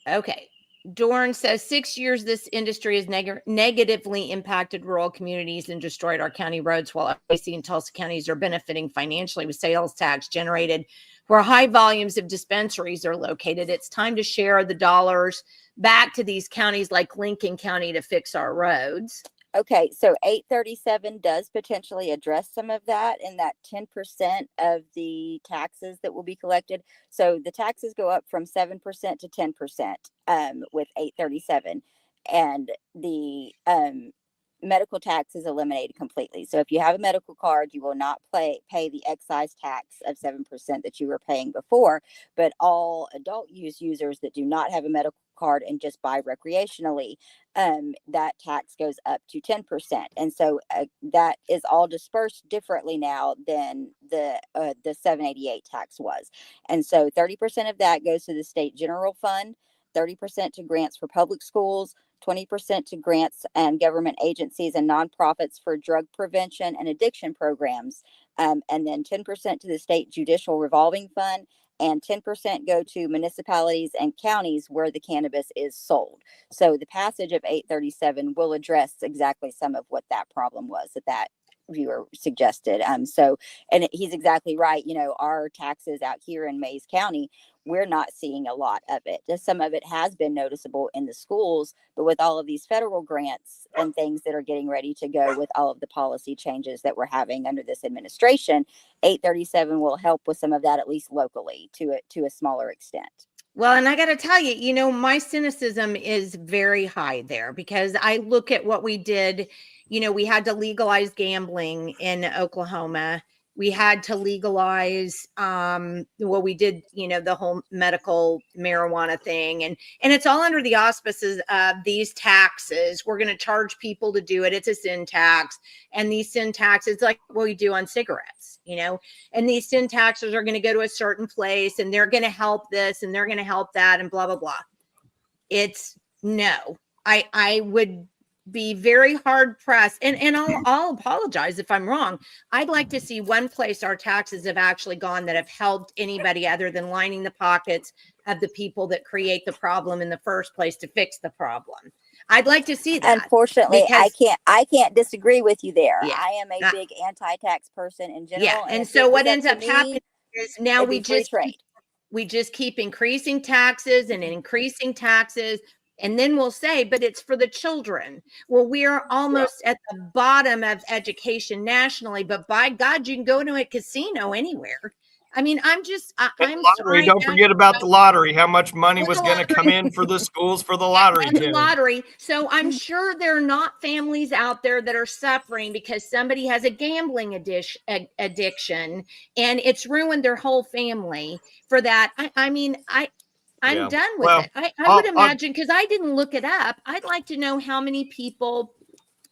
Okay. Dorn says 6 years this industry has negatively impacted rural communities and destroyed our county roads, while AC and Tulsa counties are benefiting financially with sales tax generated where high volumes of dispensaries are located. It's time to share the dollars back to these counties like Lincoln County to fix our roads. Okay, so 837 does potentially address some of that in that 10% of the taxes that will be collected. So the taxes go up from 7% to 10% with 837, and the medical tax is eliminated completely. So if you have a medical card, you will not pay the excise tax of 7% that you were paying before, but all adult use users that do not have a medical card and just buy recreationally, that tax goes up to 10%. And so that is all dispersed differently now than the 788 tax was. And so 30% of that goes to the state general fund, 30% to grants for public schools, 20% to grants and government agencies and nonprofits for drug prevention and addiction programs, and then 10% to the state judicial revolving fund, and 10% go to municipalities and counties where the cannabis is sold. So the passage of 837 will address exactly some of what that problem was that viewer suggested. And he's exactly right. You know, our taxes out here in Mays County, we're not seeing a lot of it. Some of it has been noticeable in the schools, but with all of these federal grants and things that are getting ready to go with all of the policy changes that we're having under this administration, 837 will help with some of that, at least locally, to a smaller extent. Well, and I got to tell you, you know, my cynicism is very high there, because I look at what we did. You know, we had to legalize gambling in Oklahoma. We had to legalize, we did, you know, the whole medical marijuana thing. And it's all under the auspices of these taxes. We're going to charge people to do it. It's a sin tax. And these sin taxes, like what we do on cigarettes, you know, and these sin taxes are going to go to a certain place, and they're going to help this and they're going to help that and blah, blah, blah. It's no, I would be very hard pressed, and I'll apologize if I'm wrong. I'd like to see one place our taxes have actually gone that have helped anybody other than lining the pockets of the people that create the problem in the first place to fix the problem. I'd like to see that. Unfortunately, I can't disagree with you there. Yeah, I am a big anti-tax person in general. Yeah, and so what ends up happening is now we just keep increasing taxes and increasing taxes. And then we'll say, but it's for the children. Well, we are almost at the bottom of education nationally, but by God, you can go to a casino anywhere. I mean, I'm sorry. Don't forget about the lottery. How much money was going to come in for the schools for the lottery? The lottery. So I'm sure there are not families out there that are suffering because somebody has a gambling addiction and it's ruined their whole family for that. I'm done with it. I would imagine, because I didn't look it up. I'd like to know how many people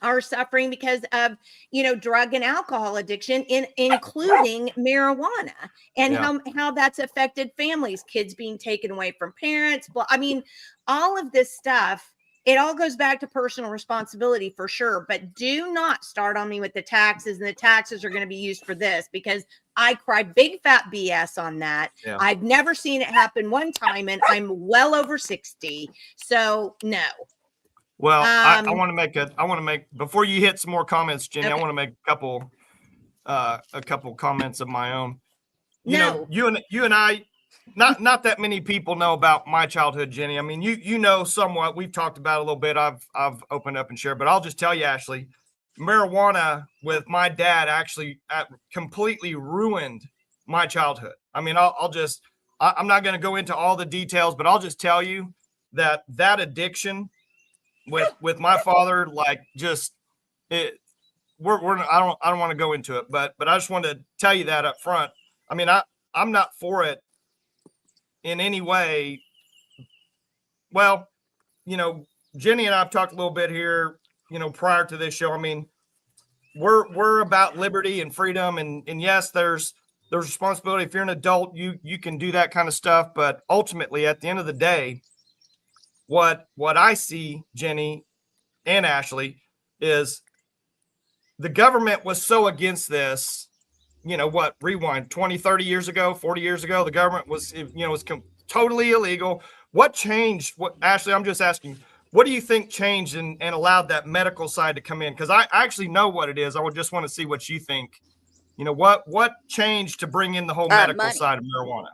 are suffering because of, you know, drug and alcohol addiction, including marijuana, and how that's affected families, kids being taken away from parents. But I mean, all of this stuff it all goes back to personal responsibility for sure, but do not start on me with the taxes, and the taxes are going to be used for this, because I cry big fat BS on that. Yeah. I've never seen it happen one time, and I'm well over 60. So no. Well, I want to make before you hit some more comments, Jenni, Okay. I want to make a couple comments of my own. You No. know, you and I, not that many people know about my childhood, Jenni. I mean, you know somewhat. We've talked about it a little bit. I've opened up and shared, but I'll just tell you, Ashley, marijuana with my dad actually completely ruined my childhood. I mean, I'm not going to go into all the details, but I'll just tell you that addiction with my father, like, just it. I don't want to go into it, but I just wanted to tell you that up front. I mean, I'm not for it in any way. Well, you know, Jenni and I have talked a little bit here, you know, prior to this show. I mean, we're about liberty and freedom, and yes, there's responsibility. If you're an adult, you can do that kind of stuff, but ultimately, at the end of the day, what I see, Jenni and Ashley, is the government was so against this. You know what, rewind 20, 30 years ago, 40 years ago, the government was, totally illegal. What changed? What, Ashley, I'm just asking, what do you think changed and allowed that medical side to come in? Because I actually know what it is. I would just want to see what you think. You know, what changed to bring in the whole medical money. side of marijuana?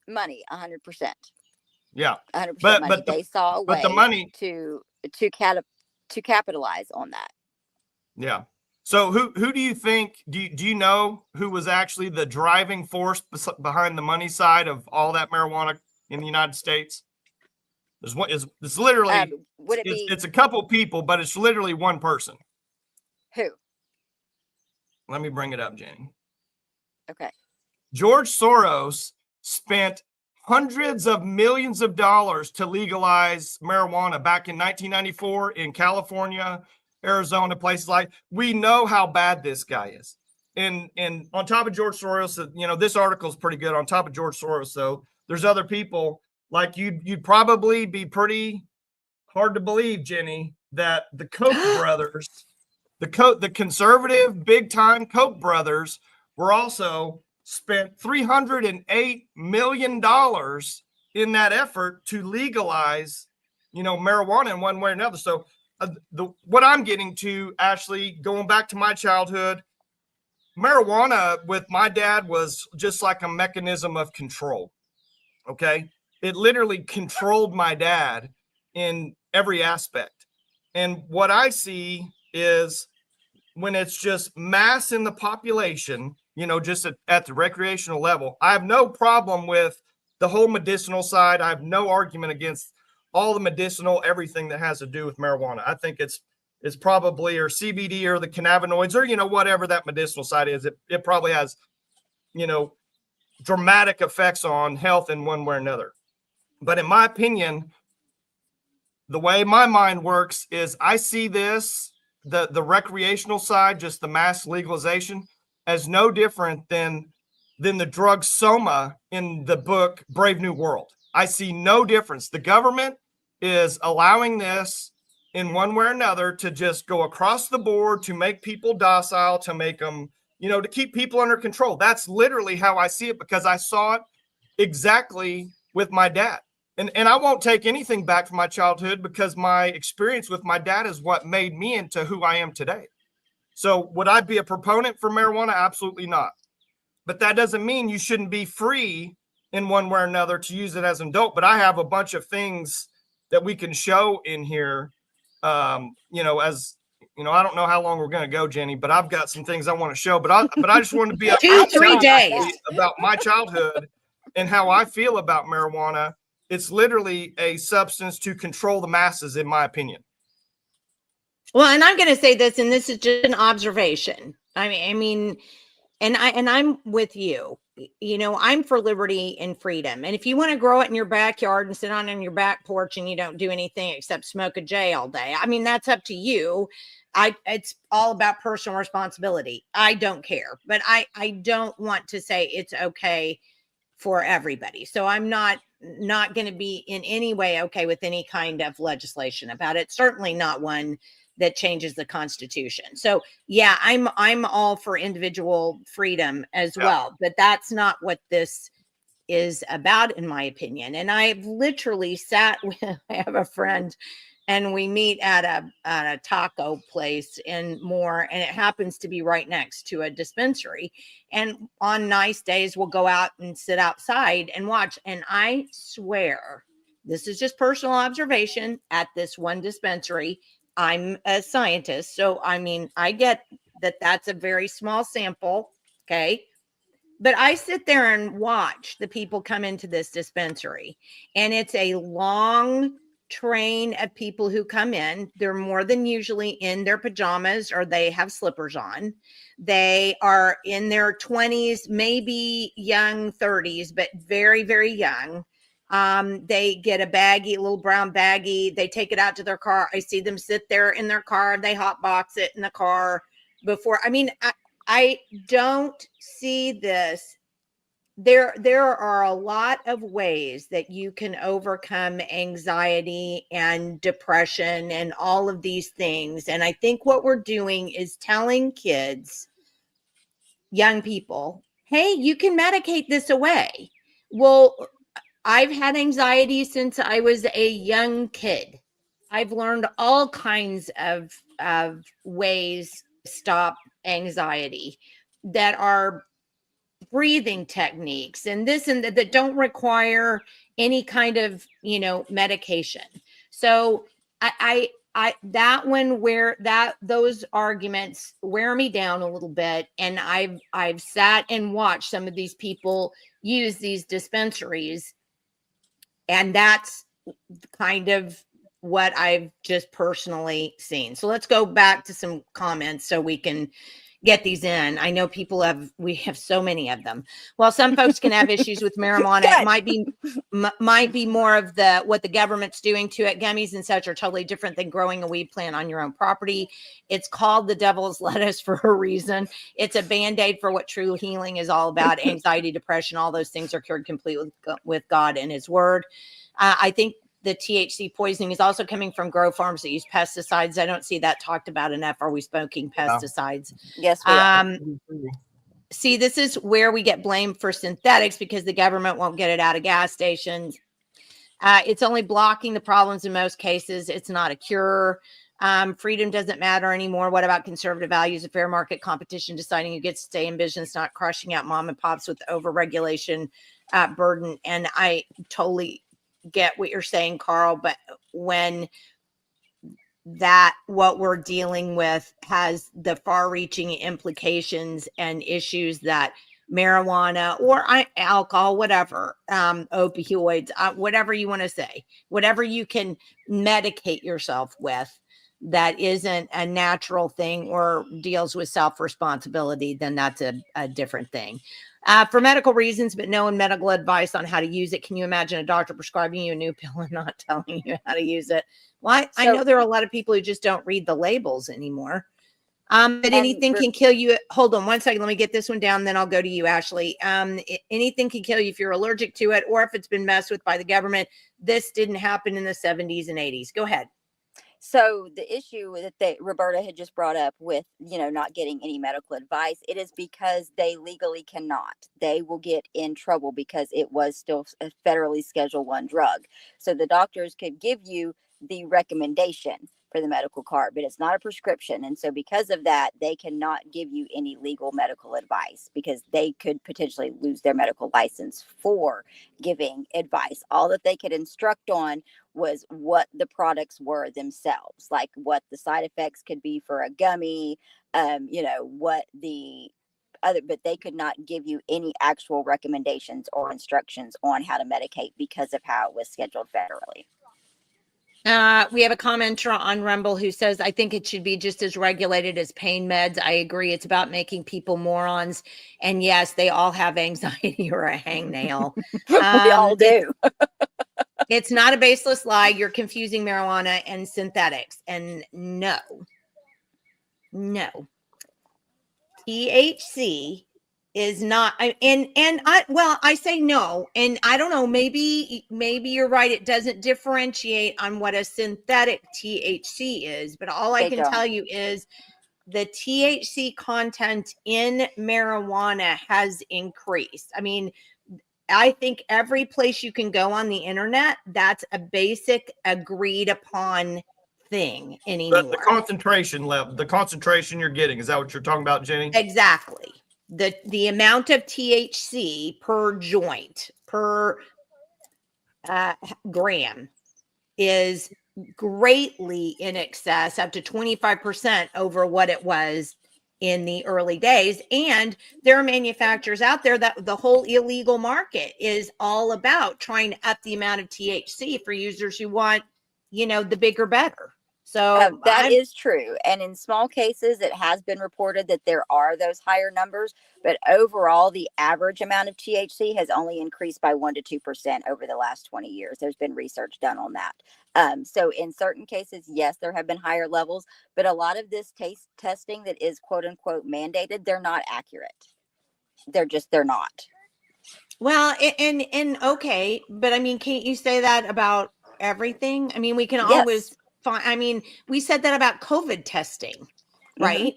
Money, 100%. Yeah, 100% but money. They saw a way but the money to capitalize on that. Yeah. So who do you think, do you know who was actually the driving force behind the money side of all that marijuana in the United States? It's literally, would it be it's a couple people, but it's literally one person. who? Let me bring it up, Jenni. Okay. George Soros spent hundreds of millions of dollars to legalize marijuana back in 1994 in California, Arizona, places like. We know how bad this guy is. And on top of George Soros, you know, this article is pretty good. On top of George Soros, though, there's other people like you'd probably be pretty hard to believe, Jenni, that the Koch brothers, the conservative big time Koch brothers, were also spent $308 million in that effort to legalize, you know, marijuana in one way or another. So what I'm getting to, Ashley, going back to my childhood, marijuana with my dad was just like a mechanism of control. Okay. It literally controlled my dad in every aspect. And what I see is when it's just mass in the population, you know, just at the recreational level, I have no problem with the whole medicinal side. I have no argument against all the medicinal, everything that has to do with marijuana. I think it's probably, or CBD or the cannabinoids, or, you know, whatever that medicinal side is, it probably has, you know, dramatic effects on health in one way or another. But in my opinion, the way my mind works is I see this, the recreational side, just the mass legalization, as no different than the drug soma in the book Brave New World. I see no difference. The government is allowing this in one way or another to just go across the board, to make people docile, to make them, you know, to keep people under control. That's literally how I see it, because I saw it exactly with my dad. And I won't take anything back from my childhood, because my experience with my dad is what made me into who I am today. So would I be a proponent for marijuana? Absolutely not. But that doesn't mean you shouldn't be free in one way or another to use it as an adult. But I have a bunch of things that we can show in here. You know, as you know, I don't know how long we're going to go, Jenni, but I've got some things I want to show. But I just want to be 2-3 days about my childhood and how I feel about marijuana. It's literally a substance to control the masses, in my opinion. Well, and I'm going to say this, and this is just an observation. I mean, and I'm with you. You know, I'm for liberty and freedom. And if you want to grow it in your backyard and sit on your back porch and you don't do anything except smoke a J all day, I mean, that's up to you. It's all about personal responsibility. I don't care, but I don't want to say it's okay for everybody. So I'm not not going to be in any way okay with any kind of legislation about it. Certainly not one that changes the Constitution. So yeah, I'm all for individual freedom as well, but that's not what this is about, in my opinion. And I've literally sat with, I have a friend and we meet at a taco place in Moore, and it happens to be right next to a dispensary. And on nice days, we'll go out and sit outside and watch. And I swear, this is just personal observation at this one dispensary. I'm a scientist, so I mean, I get that that's a very small sample. Okay. But I sit there and watch the people come into this dispensary, and it's a long train of people who come in. They're more than usually in their pajamas or they have slippers on. They are in their 20s, maybe young 30s, but very, very young. They get a baggie, a little brown baggie. They take it out to their car. I see them sit there in their car. They hotbox it in the car before. I mean, I don't see this. There are a lot of ways that you can overcome anxiety and depression and all of these things. And I think what we're doing is telling kids, young people, hey, you can medicate this away. Well, I've had anxiety since I was a young kid. I've learned all kinds of ways to stop anxiety that are breathing techniques and this and that don't require any kind of, medication. So I that one where that those arguments wear me down a little bit. And I've sat and watched some of these people use these dispensaries, and that's kind of what I've just personally seen. So let's go back to some comments so we can get these in. I know we have so many of them. While some folks can have issues with marijuana, it might be more of what the government's doing to it. Gummies and such are totally different than growing a weed plant on your own property. It's called the devil's lettuce for a reason. It's a band-aid for what true healing is all about. Anxiety, depression, all those things are cured completely with God and his word. I think the THC poisoning is also coming from grow farms that use pesticides. I don't see that talked about enough. Are we smoking pesticides? Yes, we are. See, this is where we get blamed for synthetics because the government won't get it out of gas stations. It's only blocking the problems in most cases. It's not a cure. Freedom doesn't matter anymore. What about conservative values of fair market competition, deciding who gets to stay in business, not crushing out mom and pops with overregulation burden? And I totally get what you're saying, Carl, but when what we're dealing with has the far-reaching implications and issues that marijuana or alcohol, whatever, opioids, whatever you want to say, whatever you can medicate yourself with that isn't a natural thing or deals with self-responsibility, then that's a different thing. For medical reasons, but no medical advice on how to use it. Can you imagine a doctor prescribing you a new pill and not telling you how to use it? Well, I know there are a lot of people who just don't read the labels anymore. But anything can kill you. Hold on one second. Let me get this one down. Then I'll go to you, Ashley. Anything can kill you if you're allergic to it or if it's been messed with by the government. This didn't happen in the 70s and 80s. Go ahead. So the issue that Roberta had just brought up with, not getting any medical advice, it is because they legally cannot. They will get in trouble because it was still a federally Schedule I drug. So the doctors could give you the recommendation for the medical card, but it's not a prescription. And so because of that, they cannot give you any legal medical advice because they could potentially lose their medical license for giving advice. All that they could instruct on was what the products were themselves, like what the side effects could be for a gummy, what the other, but they could not give you any actual recommendations or instructions on how to medicate because of how it was scheduled federally. We have a commenter on Rumble who says, I think it should be just as regulated as pain meds. I agree. It's about making people morons. And yes, they all have anxiety or a hangnail. We all do. It's not a baseless lie. You're confusing marijuana and synthetics. And no. THC is not. I say no, and I don't know, maybe you're right, it doesn't differentiate on what a synthetic THC is, but all I They can don't. tell you is the THC content in marijuana has increased. I mean, I think every place you can go on the internet, that's a basic agreed upon thing anymore. The concentration level, the concentration you're getting, is that what you're talking about, Jenni? Exactly. The amount of THC per joint, per gram, is greatly in excess, up to 25% over what it was in the early days. And there are manufacturers out there that the whole illegal market is all about trying to up the amount of THC for users who want, the bigger, better. So that is true. And in small cases, it has been reported that there are those higher numbers. But overall, the average amount of THC has only increased by 1% to 2% over the last 20 years. There's been research done on that. So in certain cases, yes, there have been higher levels. But a lot of this testing that is quote unquote mandated, they're not accurate. They're not. Well, and okay, but I mean, can't you say that about everything? I mean, we can Yes. always find, I mean, we said that about COVID testing, right?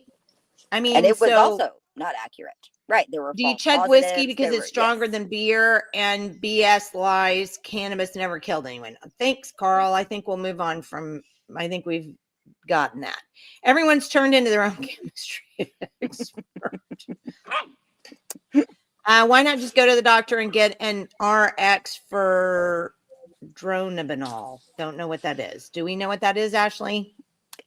I mean, And it was so also not accurate. Right. There were do you false chug whiskey positives, because it's stronger than beer, and BS lies, cannabis never killed anyone? Thanks, Carl. I think we'll move on from, I think we've gotten that. Everyone's turned into their own chemistry expert. Why not just go to the doctor and get an RX for dronabinol? Don't know what that is. Do we know what that is, Ashley?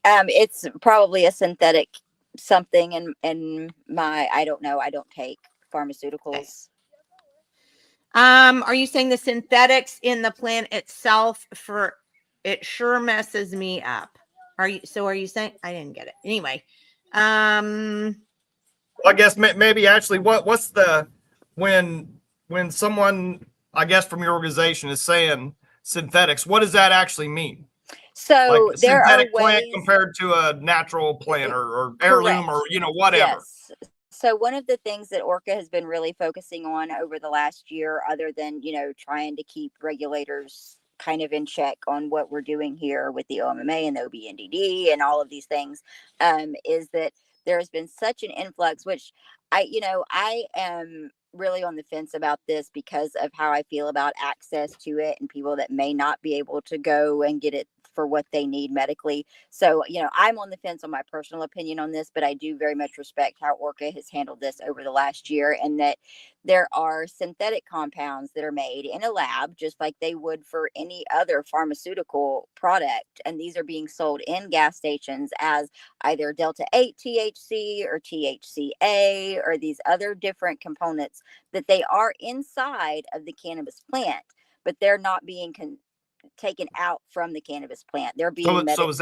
It's probably a synthetic something in my, I don't know. I don't take pharmaceuticals. Are you saying the synthetics in the plant itself, for it sure messes me up? Are you saying, I didn't get it. Anyway, Well, I guess maybe actually what's the, when someone, I guess from your organization, is saying synthetics, what does that actually mean? So Like a there are synthetic plant ways compared to a natural plant or heirloom, or whatever. Yes. So one of the things that ORCA has been really focusing on over the last year, other than, trying to keep regulators kind of in check on what we're doing here with the OMMA and the OBNDD and all of these things, is that there has been such an influx, which I am really on the fence about this because of how I feel about access to it and people that may not be able to go and get it for what they need medically. So, I'm on the fence on my personal opinion on this, but I do very much respect how ORCA has handled this over the last year, and that there are synthetic compounds that are made in a lab, just like they would for any other pharmaceutical product. And these are being sold in gas stations as either Delta 8 THC or THCA or these other different components that they are inside of the cannabis plant, but they're not being taken out from the cannabis plant. They're being so is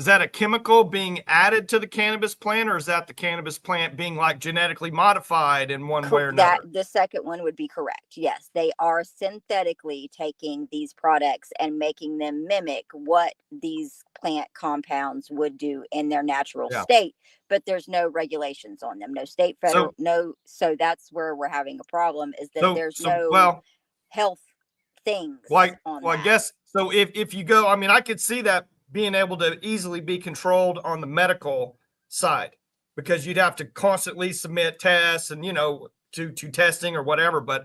that a chemical being added to the cannabis plant, or is that the cannabis plant being like genetically modified in one way or another? The second one would be correct. Yes, they are synthetically taking these products and making them mimic what these plant compounds would do in their natural state, but there's no regulations on them, no state, federal, no. So that's where we're having a problem, is that there's no health things. I guess so. If you go, I mean, I could see that being able to easily be controlled on the medical side, because you'd have to constantly submit tests and to testing or whatever. But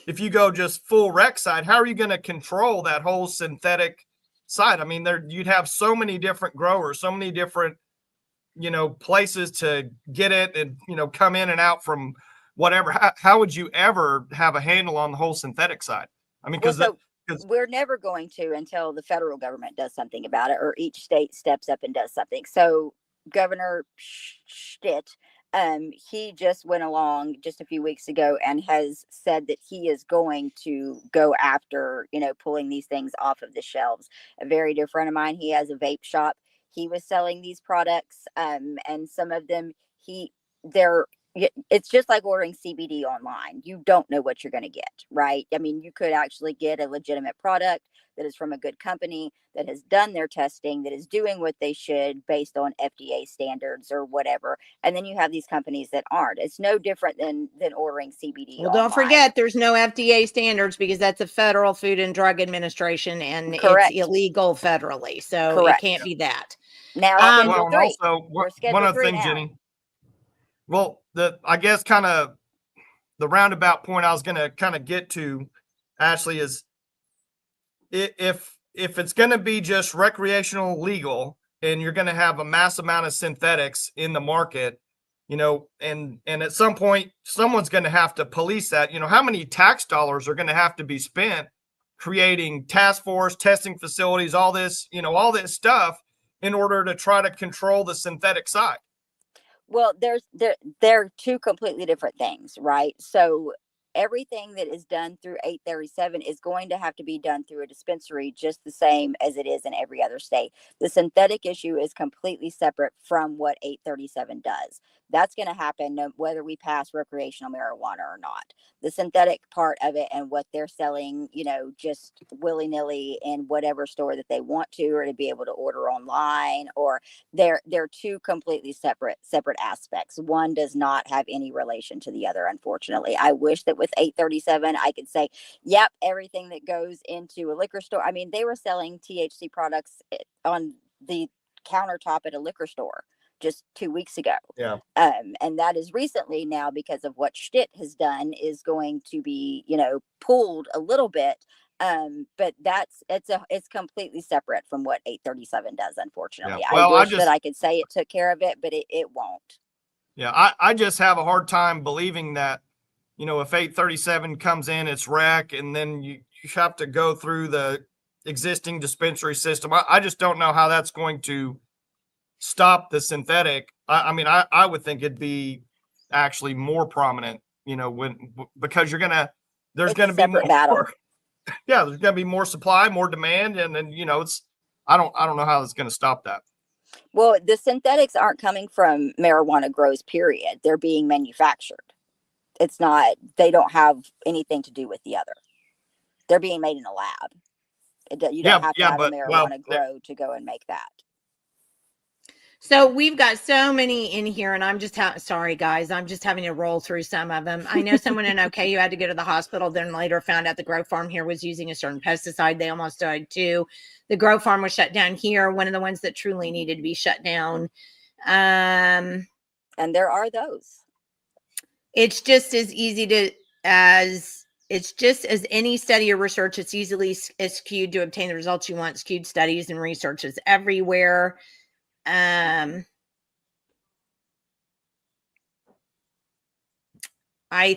if you go just full rec side, how are you going to control that whole synthetic side? I mean, you'd have so many different growers, so many different places to get it, and come in and out from whatever. How would you ever have a handle on the whole synthetic side? I mean, because we're never going to until the federal government does something about it, or each state steps up and does something. So Governor Stitt, he just went along just a few weeks ago and has said that he is going to go after, pulling these things off of the shelves. A very dear friend of mine, he has a vape shop. He was selling these products, and some of them, it's just like ordering CBD online. You don't know what you're going to get, right? I mean, you could actually get a legitimate product that is from a good company, that has done their testing, that is doing what they should based on FDA standards or whatever. And then you have these companies that aren't. It's no different than ordering CBD. Well, don't forget, there's no FDA standards because that's a federal Food and Drug Administration, and Correct. it's illegal federally. So Correct. it can't be that. Now, Well, Schedule 3. also, We're Schedule one other 3 thing, now. Jenni. Well, I guess kind of the roundabout point I was going to kind of get to, Ashley, is if it's going to be just recreational legal and you're going to have a mass amount of synthetics in the market, you know, and at some point someone's going to have to police that. You know, how many tax dollars are going to have to be spent creating task force, testing facilities, all this, you know, all this stuff in order to try to control the synthetic side? Well, they're two completely different things, right? So everything that is done through 837 is going to have to be done through a dispensary just the same as it is in every other state. The synthetic issue is completely separate from what 837 does. That's going to happen whether we pass recreational marijuana or not. The synthetic part of it and what they're selling, you know, just willy-nilly in whatever store that they want to, or to be able to order online, or they're two completely separate aspects. One does not have any relation to the other, unfortunately. I wish that with 837 I could say, yep, everything that goes into a liquor store. I mean, they were selling THC products on the countertop at a liquor store just 2 weeks ago. Yeah. And that is recently now, because of what Stitt has done, is going to be, you know, pulled a little bit. But it's completely separate from what 837 does, unfortunately. Yeah. Well, I wish that I could say it took care of it, but it won't. Yeah, I just have a hard time believing that, you know, if 837 comes in, it's rec, and then you have to go through the existing dispensary system. I just don't know how that's going to stop the synthetic. I mean, I would think it'd be actually more prominent, you know, because there's going to be more battle. Yeah, there's going to be more supply, more demand, and then, you know, I don't know how it's going to stop that. Well, the synthetics aren't coming from marijuana grows, period. They're being manufactured. It's not, they don't have anything to do with the other. They're being made in a lab. You don't have to have a marijuana grow to go and make that. So we've got so many in here, and I'm just sorry, guys. I'm just having to roll through some of them. I know someone in OKU had to go to the hospital, then later found out the grow farm here was using a certain pesticide. They almost died too. The grow farm was shut down here, one of the ones that truly needed to be shut down. And there are those. It's just as easy as any study or research. It's easily skewed to obtain the results you want. Skewed studies and research is everywhere. I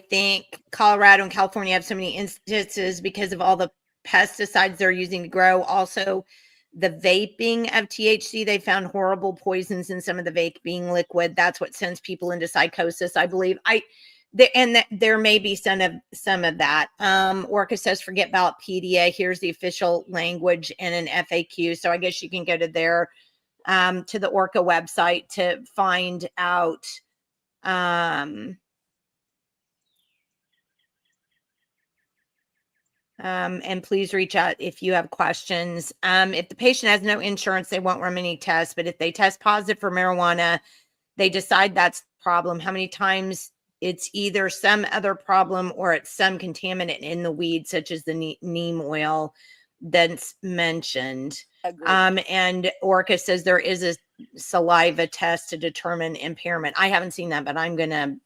think Colorado and California have so many instances because of all the pesticides they're using to grow. Also, the vaping of THC, they found horrible poisons in some of the vaping liquid. That's what sends people into psychosis, I believe. There may be some of that. Orca says, forget about pedia. Here's the official language and an FAQ. So I guess you can go to to the Orca website to find out. And please reach out if you have questions. If the patient has no insurance, they won't run any tests, but if they test positive for marijuana, they decide that's the problem. How many times it's either some other problem or it's some contaminant in the weed, such as the neem oil that's mentioned. And Orca says there is a saliva test to determine impairment. I haven't seen that, but I'm gonna,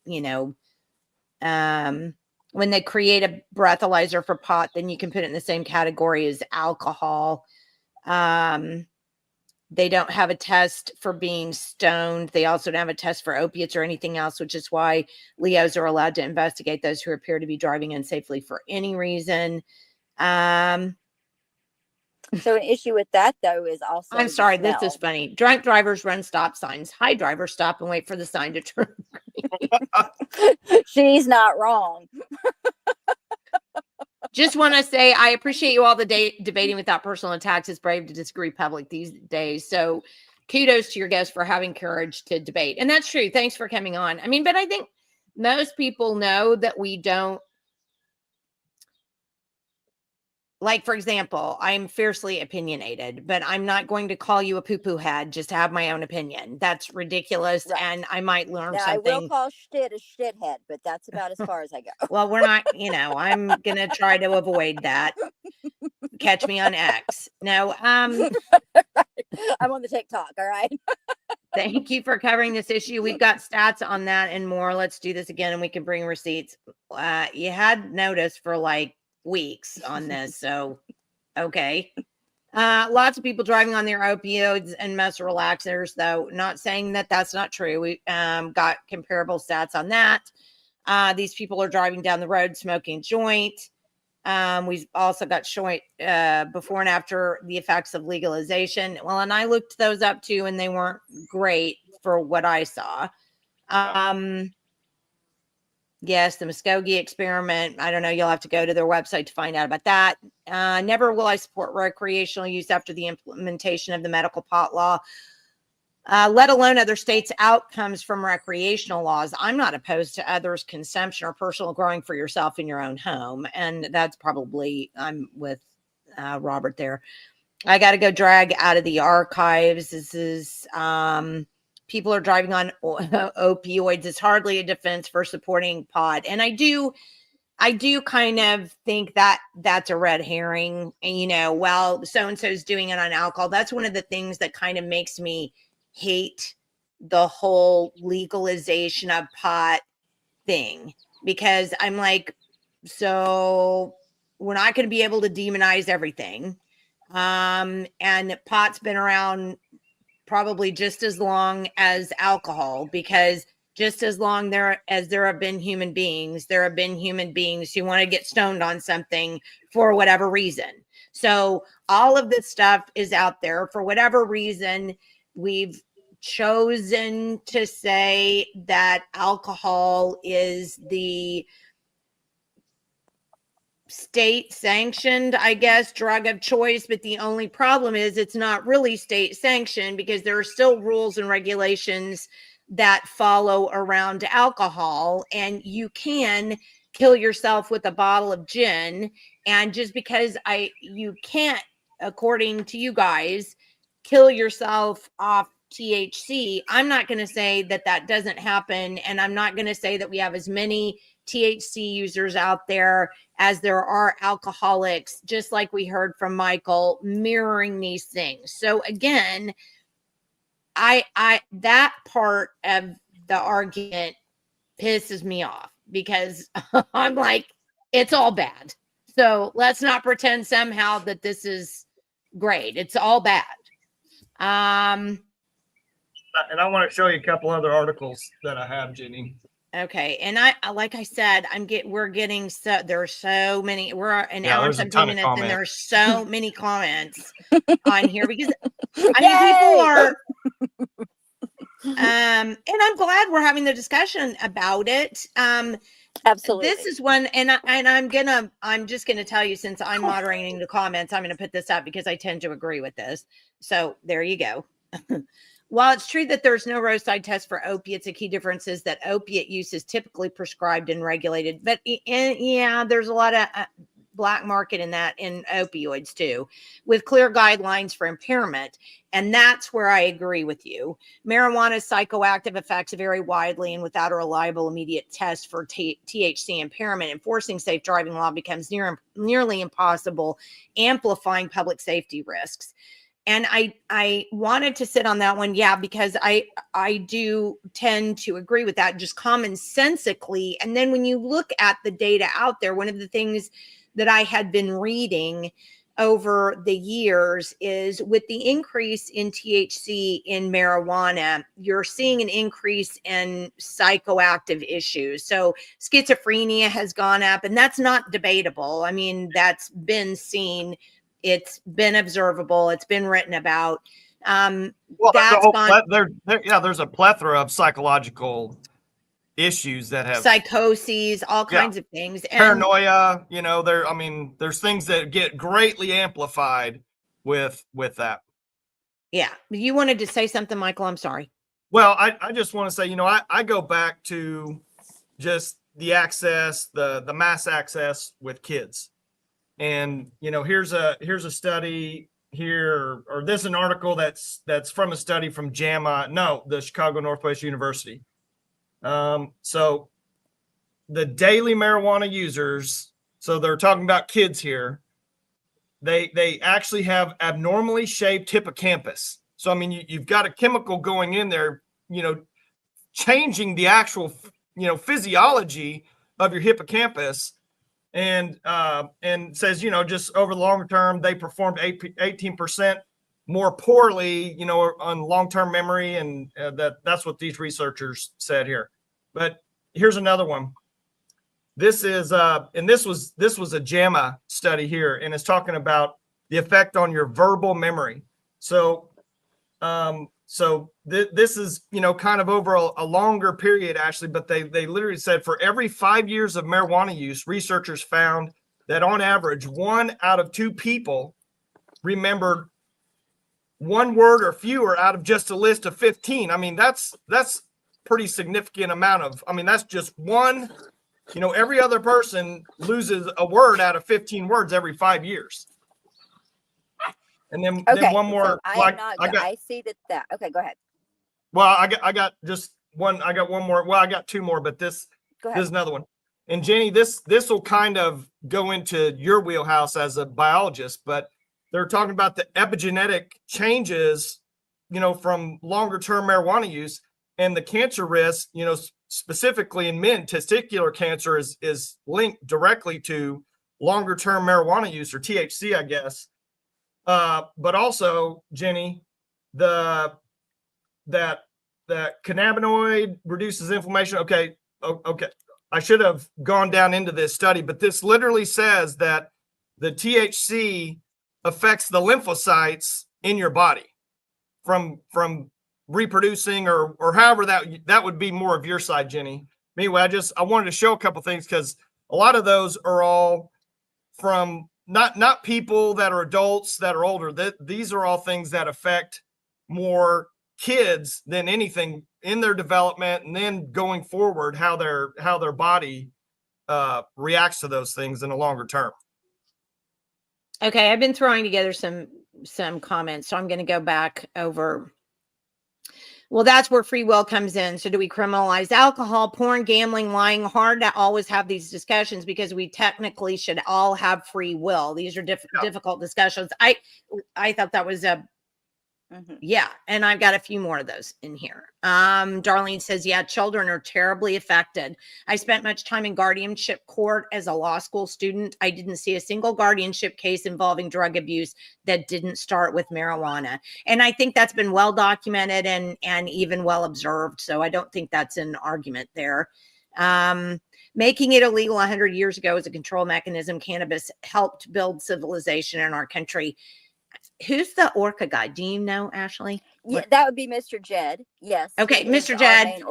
when they create a breathalyzer for pot, then you can put it in the same category as alcohol. They don't have a test for being stoned. They also don't have a test for opiates or anything else, which is why Leos are allowed to investigate those who appear to be driving unsafely for any reason. So an issue with that, though, is also... I'm sorry, this is funny. Drunk drivers run stop signs. High drivers stop and wait for the sign to turn green. She's not wrong. Just want to say I appreciate you all debating without personal attacks. It's brave to disagree public these days. So kudos to your guests for having courage to debate. And that's true. Thanks for coming on. I mean, but I think most people know that we don't like, for example, I'm fiercely opinionated, but I'm not going to call you a poo-poo head just to have my own opinion. That's ridiculous. Right. And I might learn Now, I will something. call shit a shithead, but that's about as far as I go. Well, we're not, I'm going to try to avoid that. Catch me on X. No, I'm on the TikTok. All right. thank you for covering this issue. We've got stats on that and more. Let's do this again and we can bring receipts. You had notice for like weeks on this. So, okay. Lots of people driving on their opioids and muscle relaxers, though. Not saying that that's not true. We got comparable stats on that. These people are driving down the road smoking joint. We've also got joint before and after the effects of legalization. Well, and I looked those up too, and they weren't great for what I saw. Yes, the Muskogee experiment. I don't know. You'll have to go to their website to find out about that. Never will I support recreational use after the implementation of the medical pot law, let alone other states' outcomes from recreational laws. I'm not opposed to others' consumption or personal growing for yourself in your own home. And that's probably, I'm with Robert there. I got to go drag out of the archives. This is, people are driving on opioids. It's hardly a defense for supporting pot. And I do kind of think that that's a red herring. And, well, so-and-so is doing it on alcohol. That's one of the things that kind of makes me hate the whole legalization of pot thing, because I'm like, so we're not going to be able to demonize everything. And pot's been around probably just as long as alcohol, because just as long as there have been human beings, there have been human beings who want to get stoned on something for whatever reason. So all of this stuff is out there. For whatever reason, we've chosen to say that alcohol is the state sanctioned, I guess, drug of choice. But the only problem is it's not really state sanctioned, because there are still rules and regulations that follow around alcohol, and you can kill yourself with a bottle of gin. And just because you can't, according to you guys, kill yourself off THC, I'm not going to say that that doesn't happen. And I'm not going to say that we have as many THC users out there as there are alcoholics, just like we heard from Michael, mirroring these things. So again, I that part of the argument pisses me off, because I'm like, it's all bad. So let's not pretend somehow that this is great. It's all bad. And I want to show you a couple other articles that I have, Jenni. Okay. And like I said, we're getting there's so many, we're an hour and there's a 17 ton of minutes, and comments. there's so many comments on here, because people are, and I'm glad we're having the discussion about it. Absolutely. This is one, and I'm just gonna tell you, since I'm moderating the comments, I'm gonna put this up because I tend to agree with this. So there you go. While it's true that there's no roadside test for opiates, a key difference is that opiate use is typically prescribed and regulated. But yeah, there's a lot of black market in opioids too, with clear guidelines for impairment. And that's where I agree with you. Marijuana's psychoactive effects vary widely, and without a reliable immediate test for THC impairment, enforcing safe driving law becomes nearly impossible, amplifying public safety risks. And I wanted to sit on that one. Yeah, because I do tend to agree with that, just commonsensically. And then when you look at the data out there, one of the things that I had been reading over the years is, with the increase in THC in marijuana, you're seeing an increase in psychoactive issues. So schizophrenia has gone up, and that's not debatable. I mean, that's been seen. It's been observable. It's been written about. Well, there's a plethora of psychological issues that have psychoses, all kinds of things. And paranoia, there's things that get greatly amplified with that. Yeah. You wanted to say something, Michael? I'm sorry. Well, I just want to say, I go back to just the access, the mass access with kids. And, you know, here's a study here, or this is an article that's from a study from the Chicago Northwest University. So the daily marijuana users, so they're talking about kids here, they actually have abnormally shaped hippocampus. So, I mean, you've got a chemical going in there, you know, changing the actual, you know, physiology of your hippocampus. And says, you know, just over the longer term, they performed 18% more poorly, you know, on long-term memory. And that's what these researchers said here. But here's another one. This is, and this was a JAMA study here, and it's talking about the effect on your verbal memory. So, this is, you know, kind of over a longer period, Ashley, but they literally said for every 5 years of marijuana use, researchers found that on average, 1 out of 2 people remembered 1 word or fewer out of just a list of 15. I mean, that's pretty significant amount of, I mean, that's just one, you know, every other person loses a word out of 15 words every 5 years. And then one more. So I see that. Okay, go ahead. Well, I got just one. I got one more. Well, I got 2 more, but this is another one. And Jenni, this will kind of go into your wheelhouse as a biologist, but they're talking about the epigenetic changes, you know, from longer term marijuana use and the cancer risk, you know, specifically in men, testicular cancer is linked directly to longer term marijuana use, or THC, I guess. But also, Jenni, that cannabinoid reduces inflammation. Okay. I should have gone down into this study, but this literally says that the THC affects the lymphocytes in your body from reproducing or however that would be more of your side, Jenni. Anyway, I wanted to show a couple things because a lot of those are all from not people that are adults that are older. These are all things that affect more kids than anything in their development, and then going forward, how their body reacts to those things in the longer term. Okay, I've been throwing together some comments, so I'm going to go back over. Well, that's where free will comes in. So do we criminalize alcohol, porn, gambling, lying? Hard to always have these discussions because we technically should all have free will. These are difficult discussions. I thought that was a yeah, and I've got a few more of those in here. Darlene says, yeah, children are terribly affected. I spent much time in guardianship court as a law school student. I didn't see a single guardianship case involving drug abuse that didn't start with marijuana. And I think that's been well documented and even well observed. So I don't think that's an argument there. Making it illegal 100 years ago as a control mechanism, cannabis helped build civilization in our country. Who's the Orca guy? Do you know, Ashley? Yeah, that would be Mr. Jed. Yes. Okay, Mr. Jed.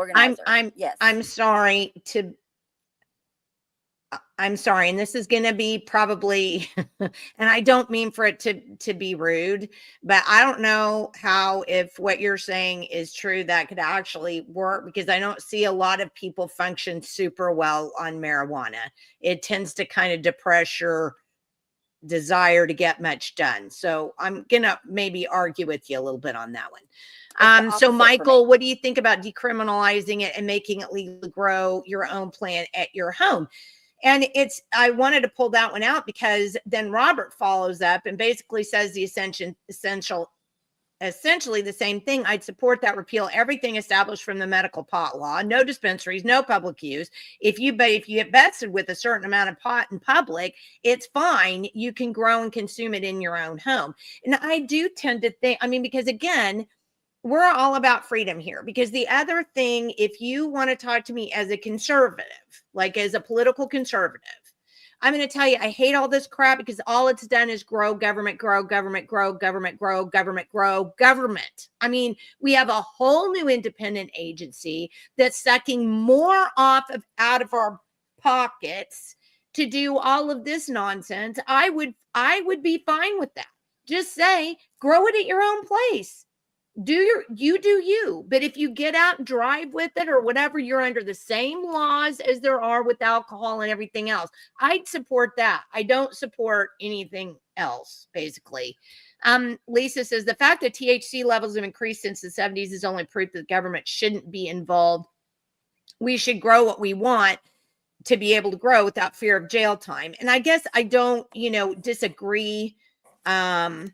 I'm sorry, and this is going to be probably, and I don't mean for it to be rude, but I don't know how, if what you're saying is true, that could actually work, because I don't see a lot of people function super well on marijuana. It tends to kind of depress your desire to get much done. So I'm gonna maybe argue with you a little bit on that one. So Michael, what do you think about decriminalizing it and making it legal to grow your own plant at your home? And I wanted to pull that one out because then Robert follows up and basically says the essentially the same thing. I'd support that repeal everything established from the medical pot law, no dispensaries, no public use. If you get vested with a certain amount of pot in public, it's fine. You can grow and consume it in your own home. And I do tend to think, I mean, because again, we're all about freedom here, because the other thing, if you want to talk to me as a conservative, like as a political conservative, I'm going to tell you, I hate all this crap because all it's done is grow government, grow government, grow government, grow government, grow government. I mean, we have a whole new independent agency that's sucking more out of our pockets to do all of this nonsense. I would be fine with that. Just say, grow it at your own place. you do you. But if you get out and drive with it or whatever, you're under the same laws as there are with alcohol and everything else. I'd support that. I don't support anything else, basically. Lisa says the fact that THC levels have increased since the 70s is only proof that the government shouldn't be involved. We should grow what we want to be able to grow without fear of jail time. And I guess I don't, disagree. You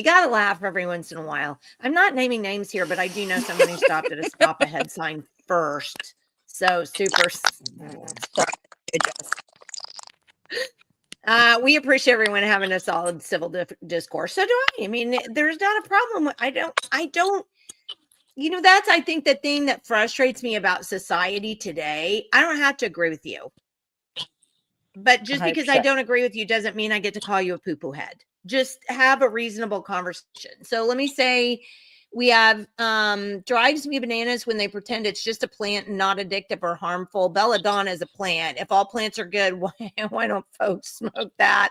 got to laugh every once in a while. I'm not naming names here, but I do know someone who stopped at a stop ahead sign first. So super. We appreciate everyone having a solid civil discourse. So do I. I mean, there's not a problem. I don't, that's, I think, the thing that frustrates me about society today. I don't have to agree with you. But just 100%. Because I don't agree with you doesn't mean I get to call you a poo-poo head. Just have a reasonable conversation. So let me say we have drives me bananas when they pretend it's just a plant and not addictive or harmful. Belladonna is a plant. If all plants are good, why don't folks smoke that?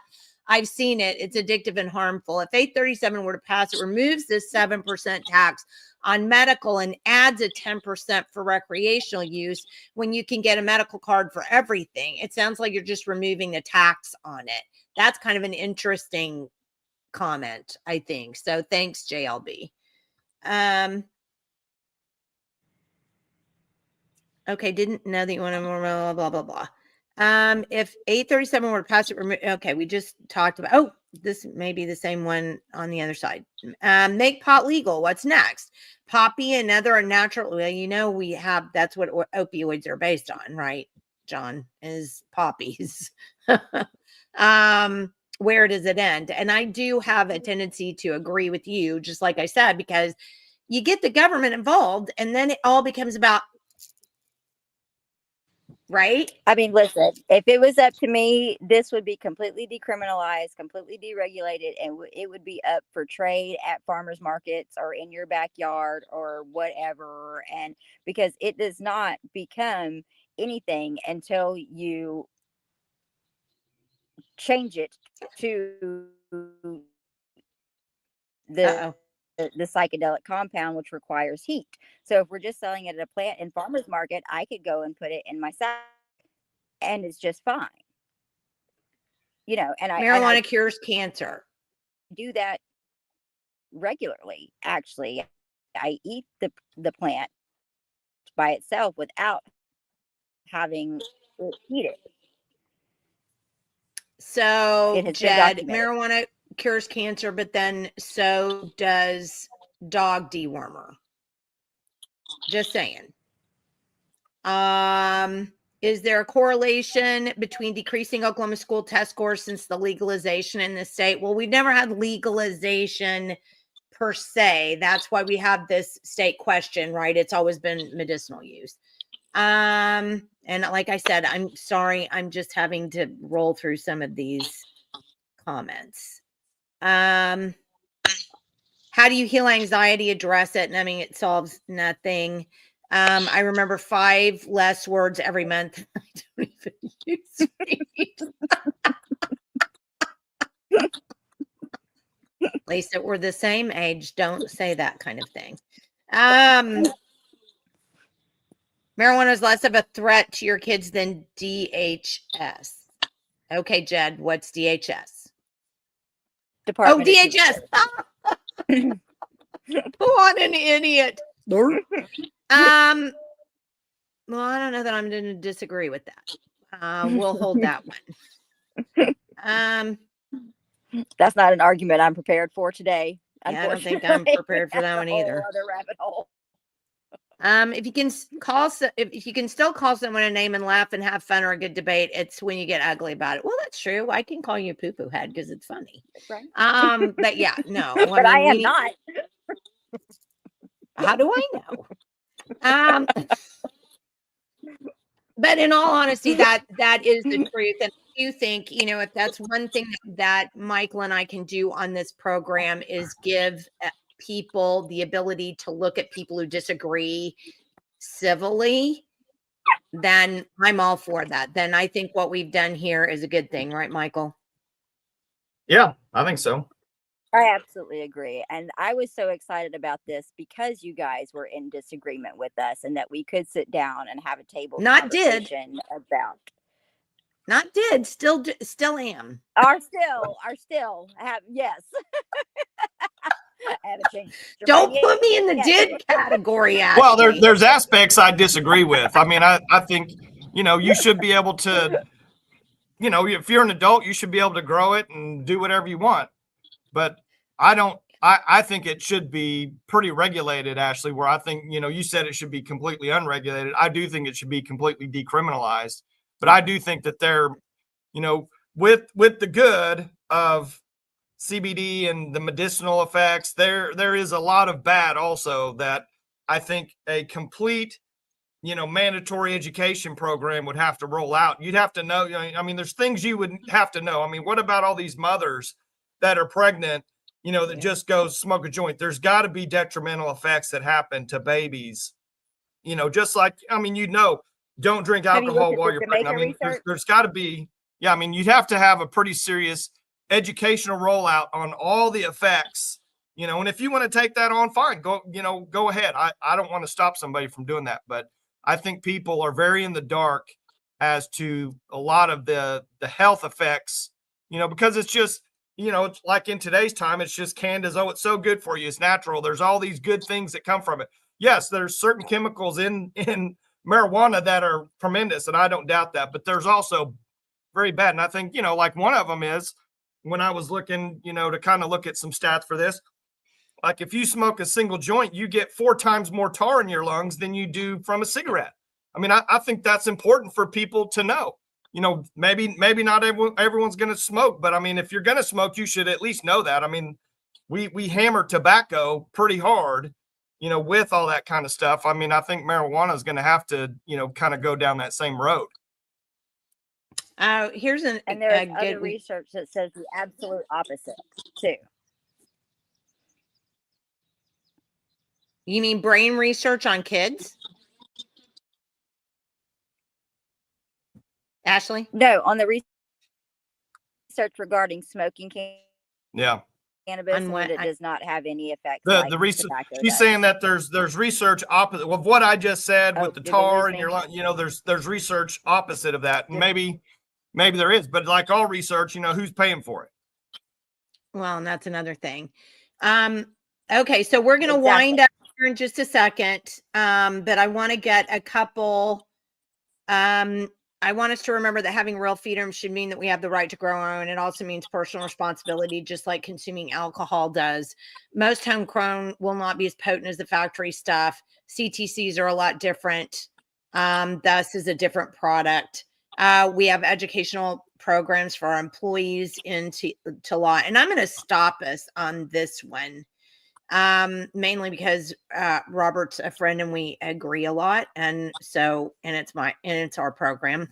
I've seen it. It's addictive and harmful. If 837 were to pass, it removes this 7% tax on medical and adds a 10% for recreational use when you can get a medical card for everything. It sounds like you're just removing the tax on it. That's kind of an interesting comment, I think. So thanks, JLB. Okay, didn't know that you want to more blah, blah, blah, blah. If 837 were to pass it, okay, we just talked about, this may be the same one on the other side. Make pot legal. What's next? Poppy and other natural, well, we have, that's what opioids are based on, right, John, is poppies. Where does it end? And I do have a tendency to agree with you, just like I said, because you get the government involved and then it all becomes about, right? I mean, listen, if it was up to me, this would be completely decriminalized, completely deregulated, and it would be up for trade at farmers markets or in your backyard or whatever. And because it does not become anything until you change it to the psychedelic compound, which requires heat. So if we're just selling it at a plant and farmer's market, I could go and put it in my sack and it's just fine. And marijuana cures cancer. Do that regularly. Actually, I eat the plant by itself without having to eat it. So, Jed, marijuana cures cancer, but then so does dog dewormer. Just saying. Is there a correlation between decreasing Oklahoma school test scores since the legalization in the state? Well, we've never had legalization per se. That's why we have this state question, right? It's always been medicinal use. And like I said, I'm sorry, I'm just having to roll through some of these comments. How do you heal anxiety? Address it. And I mean, it solves nothing. I remember 5 less words every month. I don't even use it. At least that we're the same age. Don't say that kind of thing. Marijuana is less of a threat to your kids than DHS. Okay, Jed, what's DHS? Department DHS. What an idiot. Well, I don't know that I'm going to disagree with that. We'll hold that one. That's not an argument I'm prepared for today. Yeah, I don't think I'm prepared for that one either. Other rabbit hole. If you can still call someone a name and laugh and have fun or a good debate, it's when you get ugly about it. Well, that's true. I can call you a poo-poo head because it's funny. Right. But yeah, no. But I am not. How do I know? But in all honesty, that is the truth. And I do think, if that's one thing that Michael and I can do on this program is give people the ability to look at people who disagree civilly, then I'm all for that. Then I think what we've done here is a good thing, right, Michael? Yeah, I think so. I absolutely agree. And I was so excited about this because you guys were in disagreement with us and that we could sit down and have a table Not did. conversation about. Not did. Still am. Are still have, yes. I haven't changed your Don't mind put me in the yet. did category, Ashley. Well, there's aspects I disagree with. I mean, I think, you know, you should be able to, you know, if you're an adult, you should be able to grow it and do whatever you want. But I think it should be pretty regulated, Ashley, where I think, you know, you said it should be completely unregulated. I do think it should be completely decriminalized. But I do think that they're, you know, with the good of CBD and the medicinal effects, there is a lot of bad also that I think a complete, you know, mandatory education program would have to roll out. You'd have to know, you know, I mean, there's things you would have to know. I mean, what about all these mothers that are pregnant, you know, that just go smoke a joint? There's got to be detrimental effects that happen to babies, you know, just like, I mean, you know, don't drink alcohol while you're pregnant. I mean, there's got to be, yeah, I mean, you'd have to have a pretty serious educational rollout on all the effects, you know, and if you want to take that on, fine, go, you know, go ahead. I don't want to stop somebody from doing that, but I think people are very in the dark as to a lot of the health effects, you know, because it's just, you know, it's like in today's time, it's just canned as, oh, it's so good for you. It's natural. There's all these good things that come from it. Yes, there's certain chemicals in marijuana that are tremendous, and I don't doubt that, but there's also very bad. And I think, you know, like one of them is, when I was looking, you know, to kind of look at some stats for this, like if you smoke a single joint, you get 4 times more tar in your lungs than you do from a cigarette. I mean, I think that's important for people to know. You know, maybe not everyone's going to smoke, but I mean, if you're going to smoke, you should at least know that. I mean, we hammer tobacco pretty hard, you know, with all that kind of stuff. I mean, I think marijuana is going to have to, you know, kind of go down that same road. Here's and there's other research that says the absolute opposite too. You mean brain research on kids? Ashley? No, on the research regarding smoking yeah. cannabis, and that it does not have any effects. The research, she's saying that there's research opposite of what I just said with the tar in your lung. You know, there's research opposite of that. Maybe there is, but like all research, you know, who's paying for it? Well, and that's another thing. Okay, so we're going to wind up here in just a second, but I want to get a couple. I want us to remember that having real freedom should mean that we have the right to grow our own. It also means personal responsibility, just like consuming alcohol does. Most homegrown will not be as potent as the factory stuff. CTCs are a lot different. Thus is a different product. We have educational programs for our employees into law. And I'm going to stop us on this one, mainly because Robert's a friend and we agree a lot. And so, and it's our program.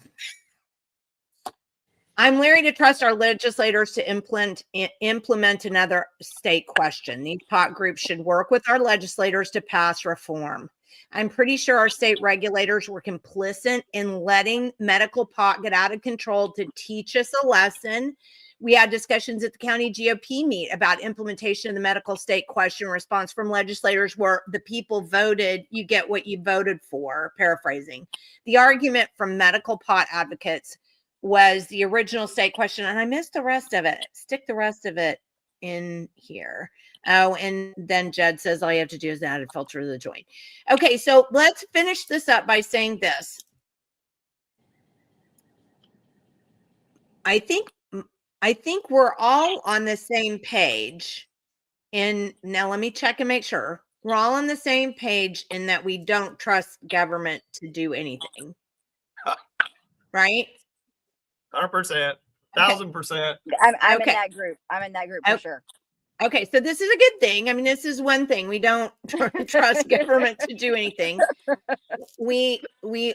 I'm leery to trust our legislators to implement another state question. These pot groups should work with our legislators to pass reform. I'm pretty sure our state regulators were complicit in letting medical pot get out of control to teach us a lesson. We had discussions at the county GOP meet about implementation of the medical state question response from legislators where the people voted, you get what you voted for, paraphrasing. The argument from medical pot advocates was the original state question, and I missed the rest of it. Stick the rest of it in here. Oh, and then Jed says all you have to do is add a filter to the joint. Okay, so let's finish this up by saying this. I think we're all on the same page. And now let me check and make sure. We're all on the same page in that we don't trust government to do anything. Right? 100%, 1000%. I'm in that group. I'm in that group for sure. Okay, so this is a good thing. I mean, this is one thing. We don't trust government to do anything. We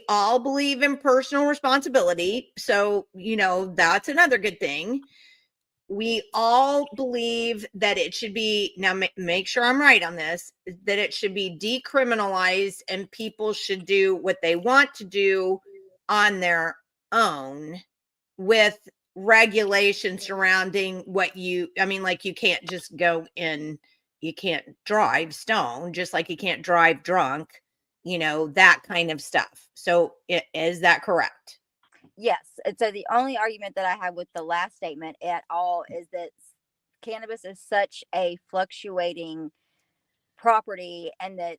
all believe in personal responsibility. So, you know, that's another good thing. We all believe that it should be, now make sure I'm right on this, that it should be decriminalized and people should do what they want to do on their own with regulations surrounding what I mean, like you can't just go in, you can't drive stoned, just like you can't drive drunk, that kind of stuff. So is that correct? Yes. And so the only argument that I have with the last statement at all is that cannabis is such a fluctuating property, and that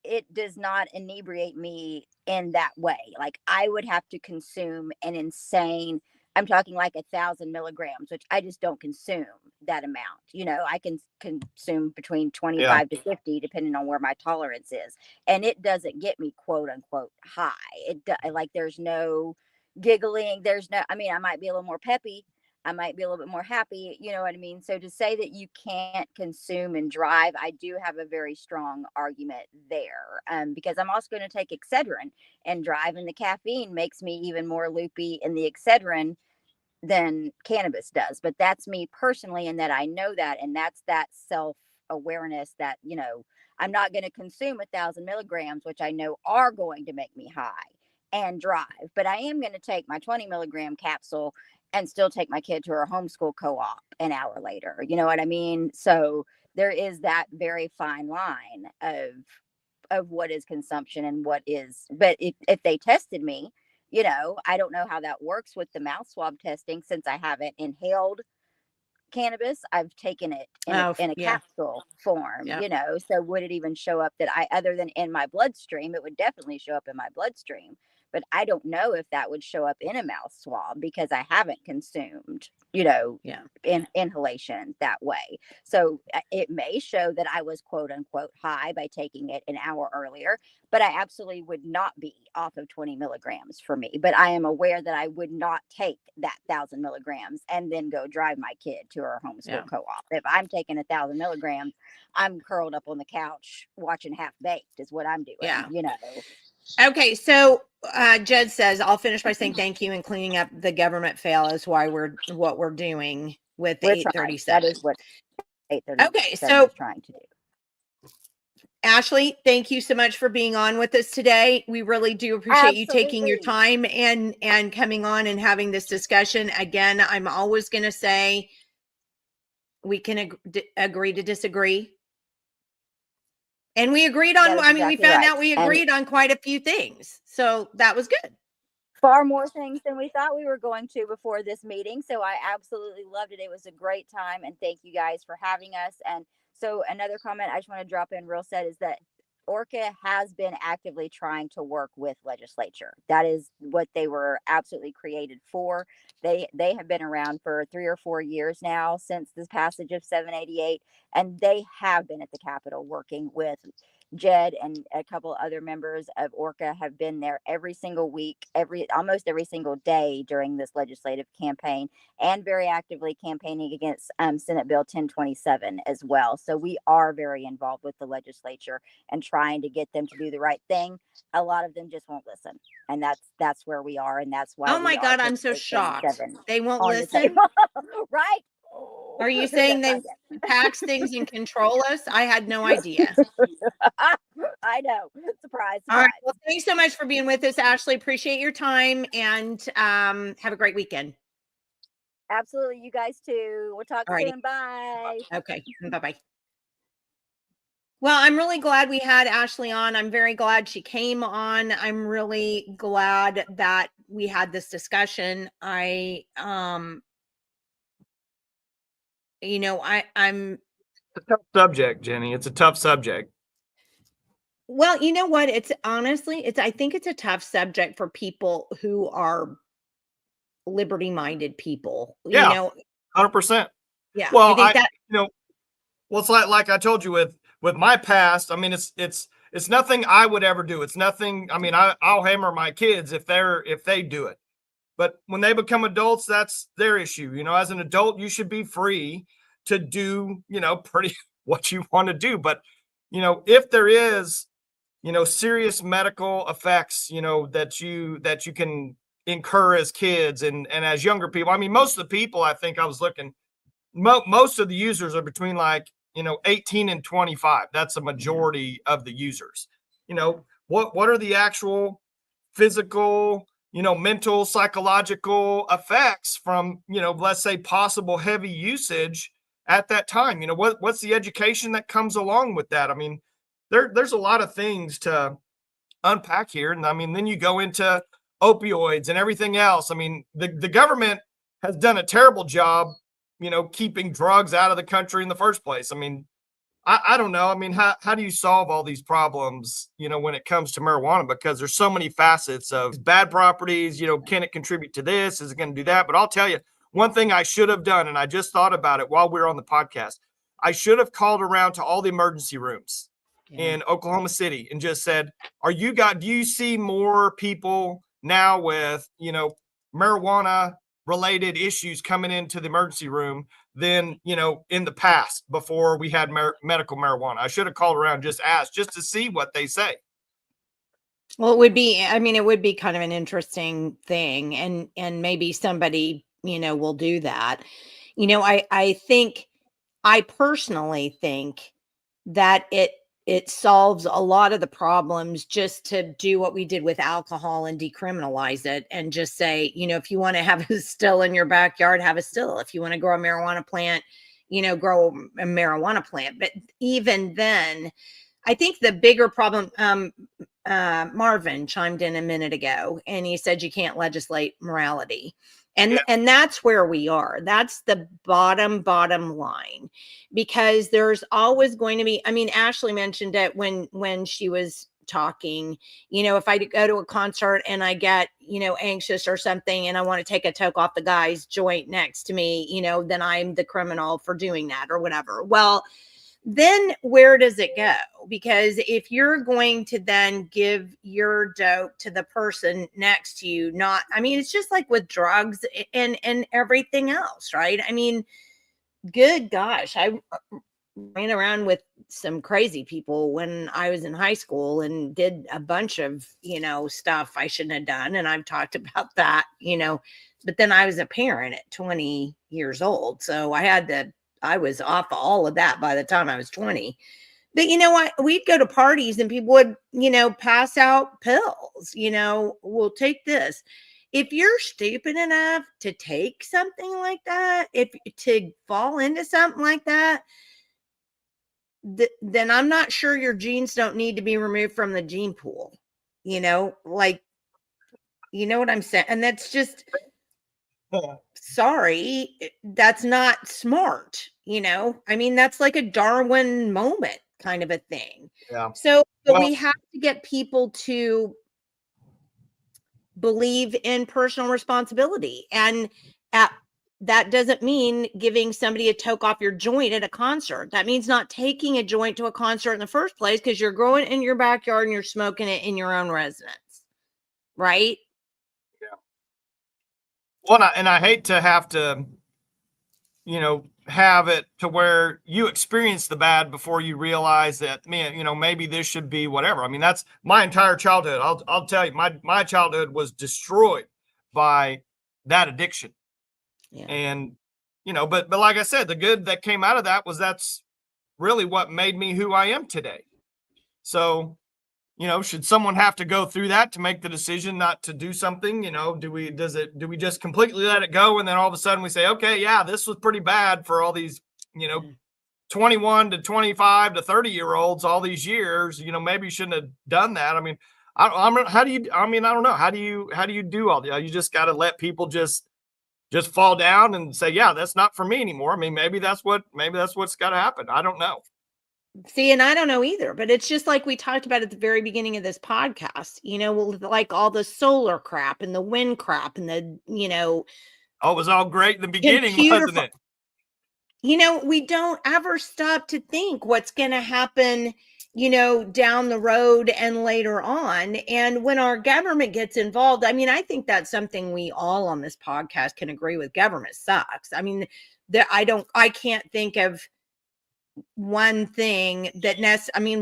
it does not inebriate me in that way. Like, I would have to consume an insane, I'm talking like 1,000 milligrams, which I just don't consume that amount. I can consume between 25 to 50, depending on where my tolerance is. And it doesn't get me quote unquote high. Like, there's no giggling. I mean, I might be a little more peppy. I might be a little bit more happy. You know what I mean? So to say that you can't consume and drive, I do have a very strong argument there, because I'm also going to take Excedrin and drive, and the caffeine makes me even more loopy in the Excedrin than cannabis does. But that's me personally, and that I know that, and that's that self-awareness that, I'm not going to consume 1,000 milligrams, which I know are going to make me high, and drive. But I am going to take my 20 milligram capsule and still take my kid to her homeschool co-op an hour later. You know what I mean? So there is that very fine line of what is consumption and what is, but if they tested me, I don't know how that works with the mouth swab testing, since I haven't inhaled cannabis. I've taken it in a capsule form, so would it even show up that other than in my bloodstream? It would definitely show up in my bloodstream, but I don't know if that would show up in a mouth swab, because I haven't consumed, in inhalation that way. So it may show that I was quote unquote high by taking it an hour earlier, but I absolutely would not be off of 20 milligrams for me. But I am aware that I would not take that 1,000 milligrams and then go drive my kid to her homeschool co-op. If I'm taking 1,000 milligrams, I'm curled up on the couch watching Half Baked is what I'm doing, Okay, so Jed says, I'll finish by saying thank you, and cleaning up the government fail is what we're doing with 837. That is what 837 okay, so is trying to do. Ashley, thank you so much for being on with us today. We really do appreciate you taking your time and coming on and having this discussion. Again, I'm always going to say we can agree to disagree. And we agreed on, we found out we agreed on quite a few things. So that was good. Far more things than we thought we were going to before this meeting. So I absolutely loved it. It was a great time. And thank you guys for having us. And so another comment I just want to drop in real set is that ORCA has been actively trying to work with legislature. That is what they were absolutely created for. They have been around for 3 or 4 years now since the passage of 788, and they have been at the Capitol working with Jed, and a couple other members of ORCA have been there every single week, almost every single day during this legislative campaign, and very actively campaigning against Senate Bill 1027 as well. So we are very involved with the legislature and trying to get them to do the right thing. A lot of them just won't listen, and that's where we are, and that's why. Oh my God, I'm so shocked. They won't listen, right? Are you saying they tax things and control us? I had no idea. I know. Surprise. All right. Well, thanks so much for being with us, Ashley. Appreciate your time, and have a great weekend. Absolutely. You guys too. We'll talk soon. Bye. Okay. Bye-bye. Well, I'm really glad we had Ashley on. I'm very glad she came on. I'm really glad that we had this discussion. I'm It's a tough subject, Jenni. It's a tough subject. Well, you know what? I think it's a tough subject for people who are liberty-minded people. Yeah, 100%. Yeah. Well, well, it's like I told you with my past. I mean, it's nothing I would ever do. It's nothing. I mean, I'll hammer my kids if they do it. But when they become adults, that's their issue. As an adult, you should be free to do, pretty what you want to do. But, if there is, serious medical effects, that you can incur as kids and as younger people. I mean, most of the people, I think I was looking, most of the users are between 18 and 25. That's a majority of the users. What are the actual physical mental, psychological effects from, let's say possible heavy usage at that time. What's the education that comes along with that? I mean, there's a lot of things to unpack here. And I mean, then you go into opioids and everything else. I mean, the government has done a terrible job, keeping drugs out of the country in the first place. I mean, I don't know. I mean, how do you solve all these problems, when it comes to marijuana? Because there's so many facets of bad properties, can it contribute to this? Is it going to do that? But I'll tell you, one thing I should have done, and I just thought about it while we were on the podcast, I should have called around to all the emergency rooms in Oklahoma City and just said, do you see more people now with, marijuana related issues coming into the emergency room than, in the past before we had medical marijuana? I should have called around, just asked, just to see what they say. Well, it would be kind of an interesting thing, and maybe somebody, will do that. I personally think that it solves a lot of the problems just to do what we did with alcohol and decriminalize it and just say, if you want to have a still in your backyard, have a still. If you want to grow a marijuana plant, grow a marijuana plant. But even then, I think the bigger problem, Marvin chimed in a minute ago and he said you can't legislate morality. And that's where we are. That's the bottom line, because there's always going to be, I mean, Ashley mentioned it when she was talking, if I go to a concert and I get, anxious or something, and I want to take a toke off the guy's joint next to me, then I'm the criminal for doing that or whatever. Well, then where does it go? Because if you're going to then give your dope to the person next to you, it's just like with drugs and everything else, right? I mean, good gosh, I ran around with some crazy people when I was in high school and did a bunch of, stuff I shouldn't have done. And I've talked about that, but then I was a parent at 20 years old. So I was off all of that by the time I was 20. But you know what? We'd go to parties and people would, pass out pills, we'll take this. If you're stupid enough to take something like that, to fall into something like that, then I'm not sure your genes don't need to be removed from the gene pool, like, you know what I'm saying? And that's just, sorry, that's not smart, that's like a Darwin moment kind of a thing. Yeah. So we have to get people to believe in personal responsibility, and that doesn't mean giving somebody a toke off your joint at a concert. That means not taking a joint to a concert in the first place because you're growing in your backyard and you're smoking it in your own residence, right? Well, and I hate to have to, have it to where you experience the bad before you realize that, man, maybe this should be whatever. I mean, that's my entire childhood. I'll tell you, my childhood was destroyed by that addiction. Yeah. And, but like I said, the good that came out of that was that's really what made me who I am today. So, should someone have to go through that to make the decision not to do something? Do we just completely let it go? And then all of a sudden we say, okay, yeah, this was pretty bad for all these, 21 to 25 to 30-year-olds all these years, maybe you shouldn't have done that. I mean, I don't know. How do you do all that? You just got to let people just fall down and say, yeah, that's not for me anymore. I mean, maybe that's what's got to happen. I don't know. See, and I don't know either, but it's just like we talked about at the very beginning of this podcast, like all the solar crap and the wind crap and the, oh, it was all great in the beginning, wasn't it? We don't ever stop to think what's going to happen, down the road and later on. And when our government gets involved, I mean, I think that's something we all on this podcast can agree with. Government sucks. I mean, I can't think of one thing that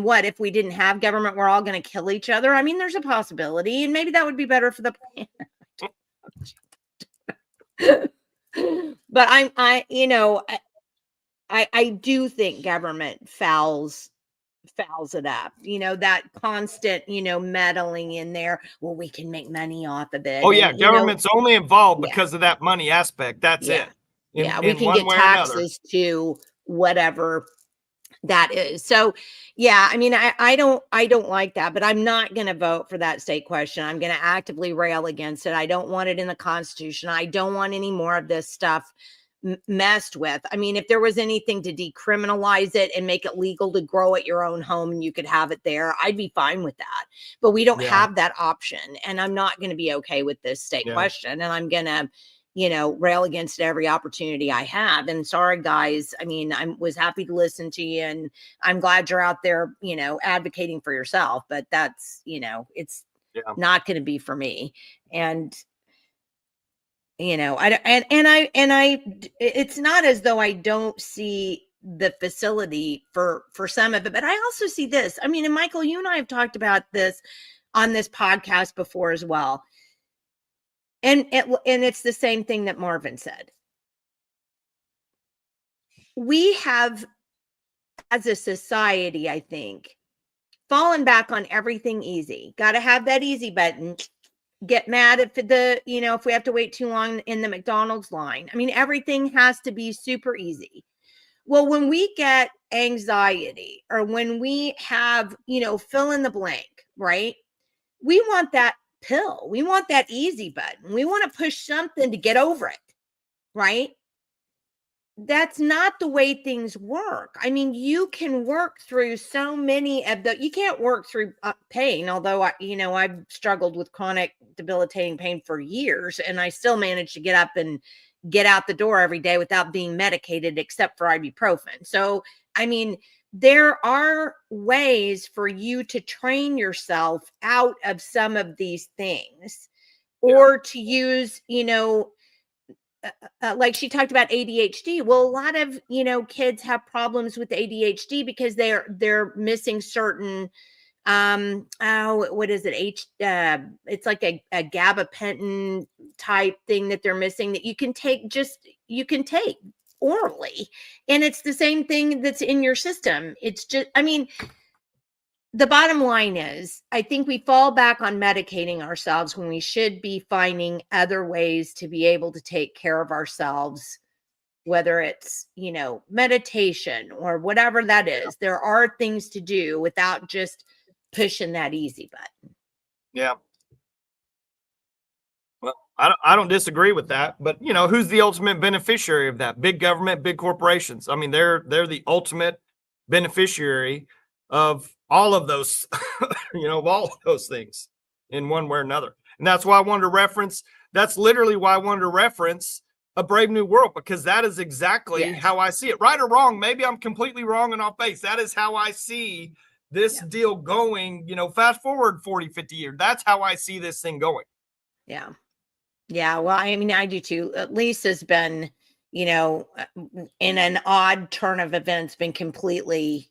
what if we didn't have government, we're all going to kill each other? I mean, there's a possibility, and maybe that would be better for the planet. But I do think government fouls fouls it up. That constant, meddling in there. Well, we can make money off of it. Oh yeah, And, government's only involved yeah. because of that money aspect. That's Yeah. it. Yeah, we In can one get way or another. taxes to whatever that is. So yeah, I mean, I don't like that, but I'm not going to vote for that state question. I'm going to actively rail against it. I don't want it in the Constitution. I don't want any more of this stuff messed with. I mean, if there was anything to decriminalize it and make it legal to grow at your own home and you could have it there, I'd be fine with that. But we don't have that option, and I'm not going to be okay with this state question, and I'm going to rail against every opportunity I have. And sorry, guys. I mean, I was happy to listen to you, and I'm glad you're out there, advocating for yourself, but that's, it's not going to be for me. And, it's not as though I don't see the facility for some of it, but I also see this. I mean, and Michael, you and I have talked about this on this podcast before as well. And it's the same thing that Marvin said. We have, as a society, I think, fallen back on everything easy. Got to have that easy button. Get mad if if we have to wait too long in the McDonald's line. I mean, everything has to be super easy. Well, when we get anxiety, or when we have, fill in the blank, right? We want that pill. We want that easy button. We want to push something to get over it, right? That's not the way things work. I mean, you can work through so many of you can't work through pain, although I've struggled with chronic debilitating pain for years, and I still manage to get up and get out the door every day without being medicated, except for ibuprofen. So, I mean, there are ways for you to train yourself out of some of these things, or to use, like she talked about ADHD. Well, a lot of, kids have problems with ADHD because they're missing certain, what is it? It's like a gabapentin type thing that they're missing that you can take orally. And it's the same thing that's in your system. It's just, I mean, the bottom line is, I think we fall back on medicating ourselves when we should be finding other ways to be able to take care of ourselves, whether it's, meditation or whatever that is. There are things to do without just pushing that easy button. Yeah. Well, I don't disagree with that, but who's the ultimate beneficiary of that? Big government, big corporations. I mean, they're the ultimate beneficiary of all of those, all of those things in one way or another. And that's why I wanted to reference, that's literally why I wanted to reference A Brave New World, because that is exactly how I see it. Right or wrong, maybe I'm completely wrong and off base. That is how I see this deal going, fast forward 40, 50 years. That's how I see this thing going. Yeah. Yeah. Well, I mean, I do too. Lisa's been, in an odd turn of events, been completely,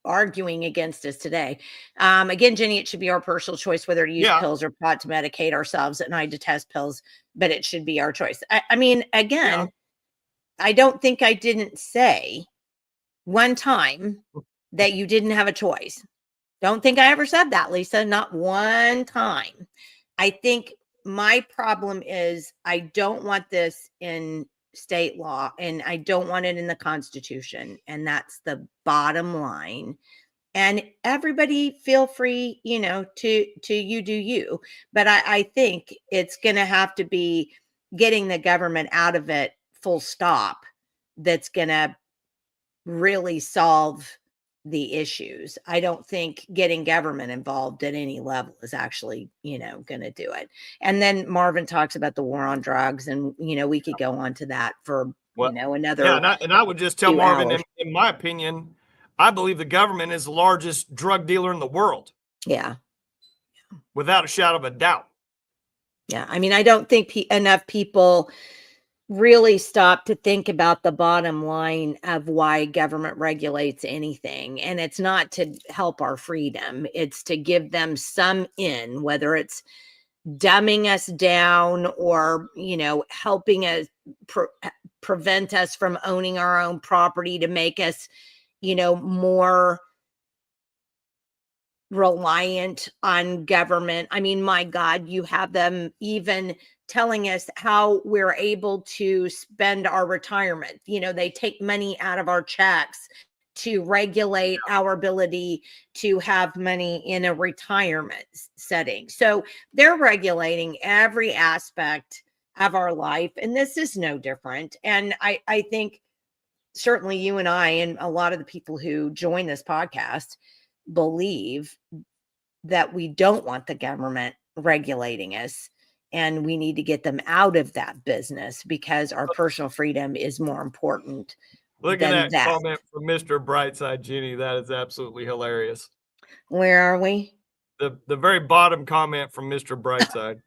arguing against us today. Again, Jenni, it should be our personal choice whether to use pills or pot to medicate ourselves. And I detest pills, but it should be our choice. I mean, again, I don't think I didn't say one time that you didn't have a choice. Don't think I ever said that, Lisa, not one time. I think my problem is I don't want this in state law, and I don't want it in the Constitution. And that's the bottom line. And everybody feel free, to you do you. But I think it's going to have to be getting the government out of it, full stop, that's going to really solve the issues. I don't think getting government involved at any level is actually, going to do it. And then Marvin talks about the war on drugs, and, we could go on to that for, another. Yeah, and I would just tell Marvin, in my opinion, I believe the government is the largest drug dealer in the world. Yeah. Without a shadow of a doubt. Yeah. I mean, I don't think enough people really stop to think about the bottom line of why government regulates anything. And it's not to help our freedom. It's to give them some in, whether it's dumbing us down or, helping us prevent us from owning our own property, to make us, more reliant on government. I mean, my God, you have them even telling us how we're able to spend our retirement. They take money out of our checks to regulate our ability to have money in a retirement setting. So they're regulating every aspect of our life. And this is no different. And I think certainly you and I, and a lot of the people who join this podcast, believe that we don't want the government regulating us, and we need to get them out of that business because our personal freedom is more important. Look at that comment from Mr. Brightside, Jenni. That is absolutely hilarious. Where are we? The very bottom comment from Mr. Brightside.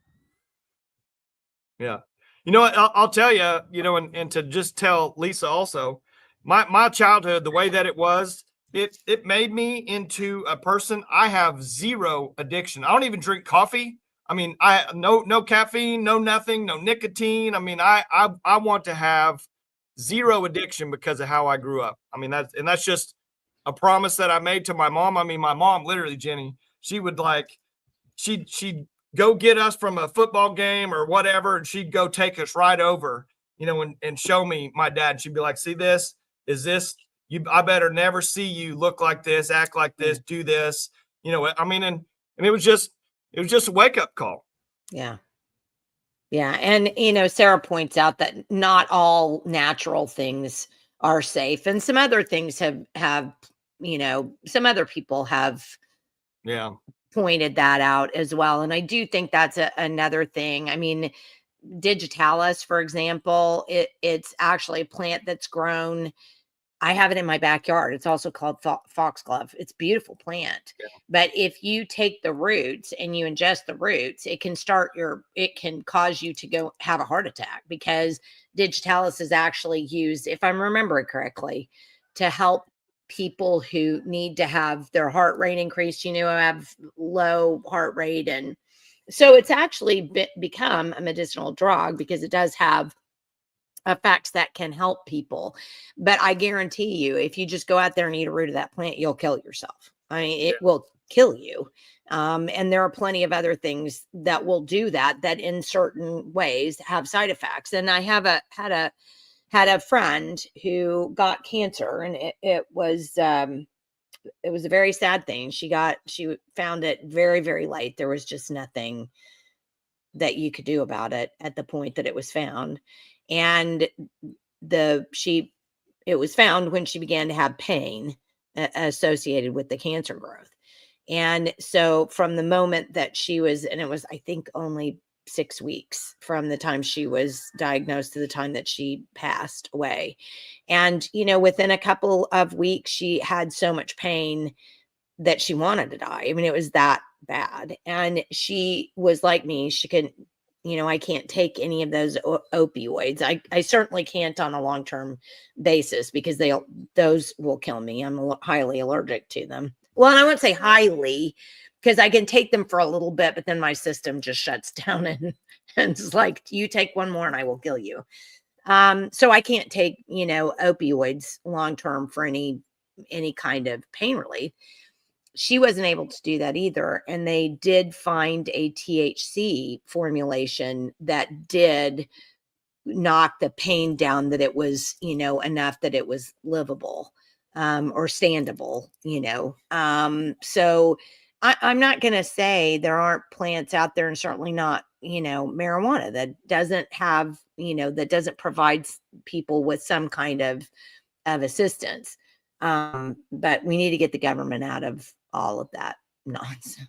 Yeah. You know what? I'll tell you, and to just tell Lisa also, my childhood, the way that it was, it made me into a person. I have zero addiction. I don't even drink coffee. I mean, no caffeine, no nothing, no nicotine. I mean, I want to have zero addiction because of how I grew up. I mean, that's just a promise that I made to my mom. I mean, my mom, literally, Jenni, she would she'd go get us from a football game or whatever, and she'd go take us right over, and show me my dad. She'd be like, see this? Is this you? I better never see you look like this, act like this, do this. I mean, and it was just a wake-up call. Yeah. Yeah. And, Sarah points out that not all natural things are safe. And some other things have some other people have pointed that out as well. And I do think that's another thing. I mean, digitalis, for example, it's actually a plant that's grown. I have it in my backyard. It's also called foxglove. It's a beautiful plant. Yeah. But if you take the roots and you ingest the roots, it can cause you to go have a heart attack, because digitalis is actually used, if I'm remembering correctly, to help people who need to have their heart rate increased, have low heart rate. And so it's actually become a medicinal drug because it does have effects that can help people. But I guarantee you, if you just go out there and eat a root of that plant, you'll kill yourself. I mean, it will kill you. And there are plenty of other things that will do that in certain ways have side effects. And I had a friend who got cancer, and it was a very sad thing. She found it very, very late. There was just nothing that you could do about it at the point that it was found. And it was found when she began to have pain associated with the cancer growth. And so from the moment that and it was, I think, only 6 weeks from the time she was diagnosed to the time that she passed away. And, within a couple of weeks, she had so much pain that she wanted to die. I mean, it was that bad. And she was like me. She couldn't, I can't take any of those opioids. I certainly can't on a long-term basis, because those will kill me. I'm highly allergic to them. Well, and I wouldn't say highly, because I can take them for a little bit, but then my system just shuts down and it's like, you take one more and I will kill you. So I can't take, opioids long-term for any kind of pain relief. She wasn't able to do that either. And they did find a THC formulation that did knock the pain down, that it was, enough that it was livable, or standable, So I'm not going to say there aren't plants out there, and certainly not, marijuana, that doesn't have, that doesn't provide people with some kind of assistance. But we need to get the government out of all of that nonsense.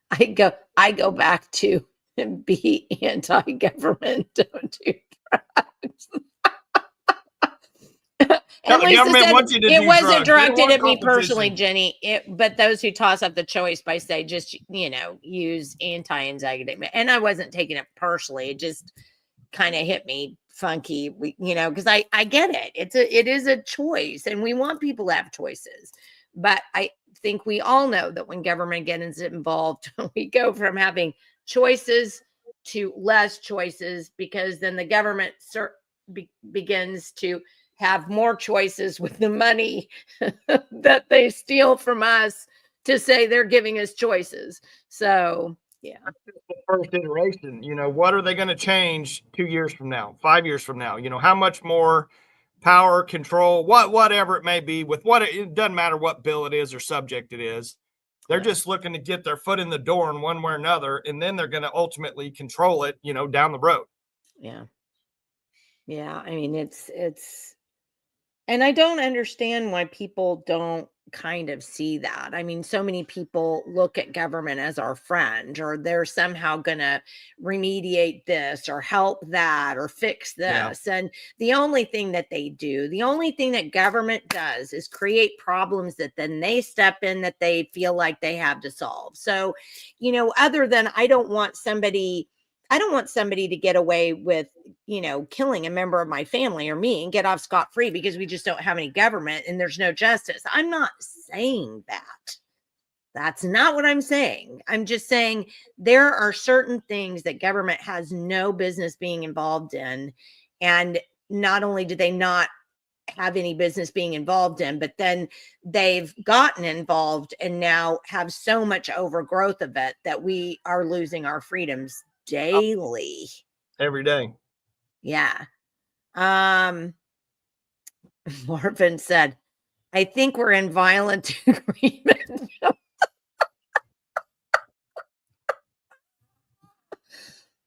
I go back to be anti-government. Don't do drugs. No, the government wants you to it do wasn't drugs. directed at me personally, Jenni. But those who toss up the choice by say, just use anti-anxiety, and I wasn't taking it personally. It just kind of hit me funky, because I get it. It is a choice, and we want people to have choices. But I think we all know that when government gets involved, we go from having choices to less choices, because then the government begins to have more choices with the money that they steal from us to say they're giving us choices. So, yeah. The first iteration, what are they going to change 2 years from now, 5 years from now? How much more power, control, whatever it may be, with it doesn't matter what bill it is or subject it is. They're just looking to get their foot in the door in one way or another, and then they're going to ultimately control it, down the road. Yeah. Yeah. I mean, it's, and I don't understand why people don't kind of see that. I mean, so many people look at government as our friend, or they're somehow going to remediate this or help that or fix this. Yeah. And the only thing that they do, the only thing that government does is create problems that then they step in that they feel like they have to solve. So, other than I don't want somebody to get away with, killing a member of my family or me and get off scot-free because we just don't have any government and there's no justice. I'm not saying that. That's not what I'm saying. I'm just saying there are certain things that government has no business being involved in. And not only do they not have any business being involved in, but then they've gotten involved and now have so much overgrowth of it that we are losing our freedoms daily. Every day. Yeah. Marvin said, I think we're in violent agreement.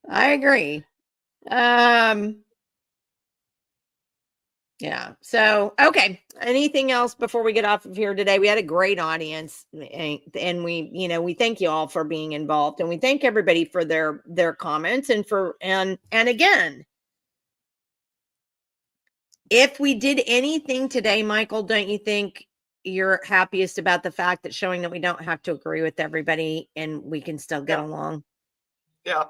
I agree. Yeah. So, okay. Anything else before we get off of here today? We had a great audience, and we thank you all for being involved, and we thank everybody for their comments and again, if we did anything today, Michael, don't you think you're happiest about the fact that showing that we don't have to agree with everybody and we can still get along? Yeah.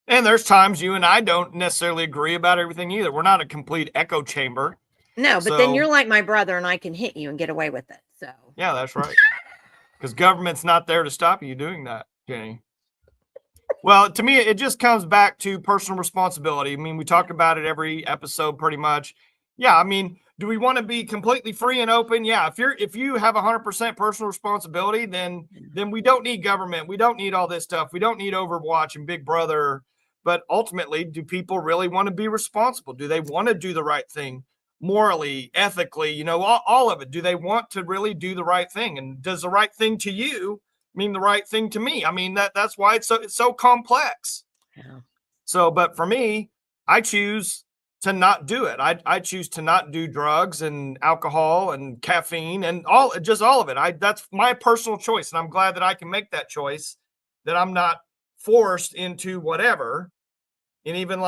And there's times you and I don't necessarily agree about everything either. We're not a complete echo chamber. No, but then you're like my brother and I can hit you and get away with it. So yeah, that's right. Because government's not there to stop you doing that, Jenny. Well, to me, it just comes back to personal responsibility. I mean, we talk about it every episode pretty much. Yeah, I mean, do we want to be completely free and open? Yeah, if you have 100% personal responsibility, then we don't need government. We don't need all this stuff. We don't need Overwatch and Big Brother. But ultimately, do people really want to be responsible? Do they want to do the right thing morally, ethically, all of it? Do they want to really do the right thing? And does the right thing to you mean the right thing to me? I mean, that's why it's so complex. Yeah. So, but for me, I choose to not do it. I choose to not do drugs and alcohol and caffeine and all of it. That's my personal choice. And I'm glad that I can make that choice, that I'm not forced into whatever. And even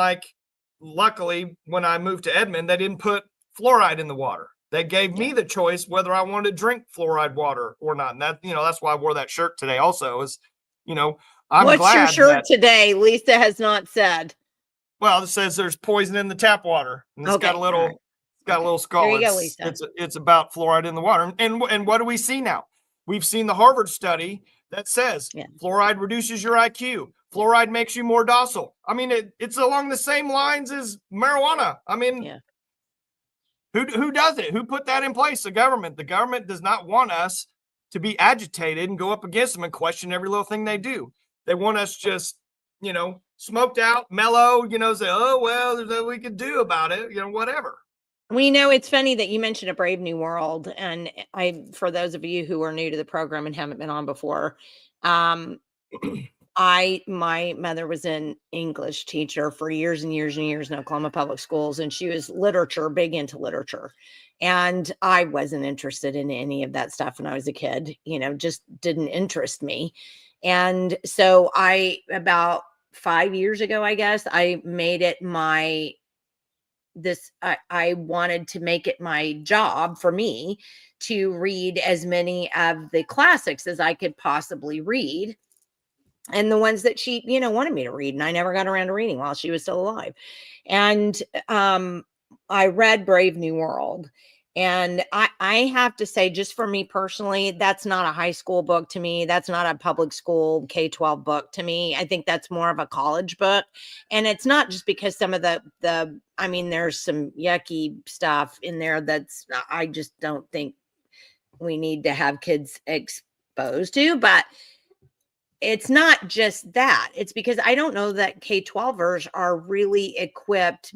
luckily, when I moved to Edmond, they didn't put fluoride in the water. They gave me the choice whether I wanted to drink fluoride water or not. And that, that's why I wore that shirt today also is, I'm What's glad your shirt today? Lisa has not said. Well, it says there's poison in the tap water. And it's got a little skull. There you go, Lisa. It's about fluoride in the water. And what do we see now? We've seen the Harvard study that says fluoride reduces your IQ. Fluoride makes you more docile. I mean, it's along the same lines as marijuana. I mean, who does it? Who put that in place? The government. The government does not want us to be agitated and go up against them and question every little thing they do. They want us just, smoked out, mellow, say, oh, well, there's nothing we could do about it, whatever. It's funny that you mentioned A Brave New World. And for those of you who are new to the program and haven't been on before, my mother was an English teacher for years and years and years in Oklahoma public schools. And she was big into literature. And I wasn't interested in any of that stuff when I was a kid, just didn't interest me. And so about 5 years ago, I guess, I made it I wanted to make it my job for me to read as many of the classics as I could possibly read. And the ones that she, wanted me to read. And I never got around to reading while she was still alive. And I read Brave New World. And I have to say, just for me personally, that's not a high school book to me. That's not a public school K-12 book to me. I think that's more of a college book. And it's not just because some of the I mean, there's some yucky stuff in there that's, I just don't think we need to have kids exposed to, but it's not just that. It's because I don't know that K-12ers are really equipped,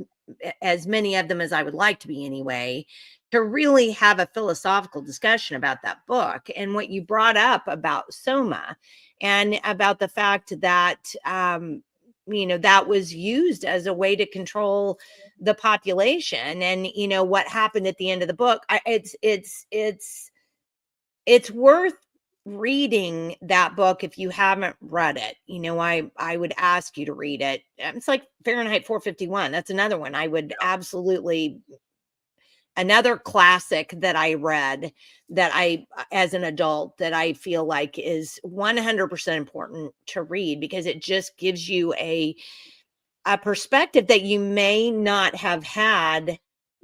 as many of them as I would like to be anyway, to really have a philosophical discussion about that book. And what you brought up about Soma and about the fact that, that was used as a way to control the population, and, what happened at the end of the book, it's worth reading that book if you haven't read it. I would ask you to read it. It's like Fahrenheit 451. That's another one I would absolutely, another classic that I read that as an adult, that I feel like is 100% important to read, because it just gives you a perspective that you may not have had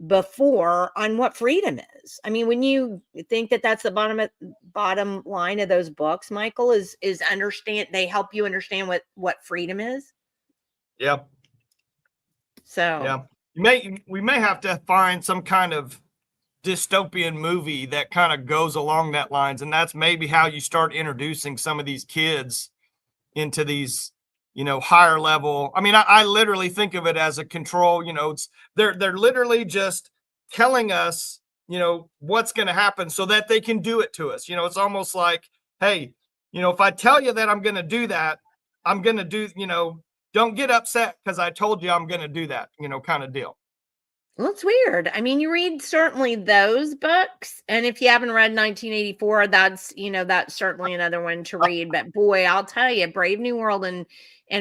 before on what freedom is. I mean, when you think that that's the bottom line of those books, Michael, is understand, they help you understand what freedom is. Yeah. So yeah, we may have to find some kind of dystopian movie that kind of goes along that lines, and that's maybe how you start introducing some of these kids into these, higher level. I mean, I literally think of it as a control. They're literally just telling us, what's going to happen so that they can do it to us. It's almost like, hey, if I tell you that I'm going to do that, I'm going to do, don't get upset because I told you I'm going to do that, kind of deal. Well, it's weird. I mean, you read certainly those books, and if you haven't read 1984, that's certainly another one to read. But boy, I'll tell you, Brave New World and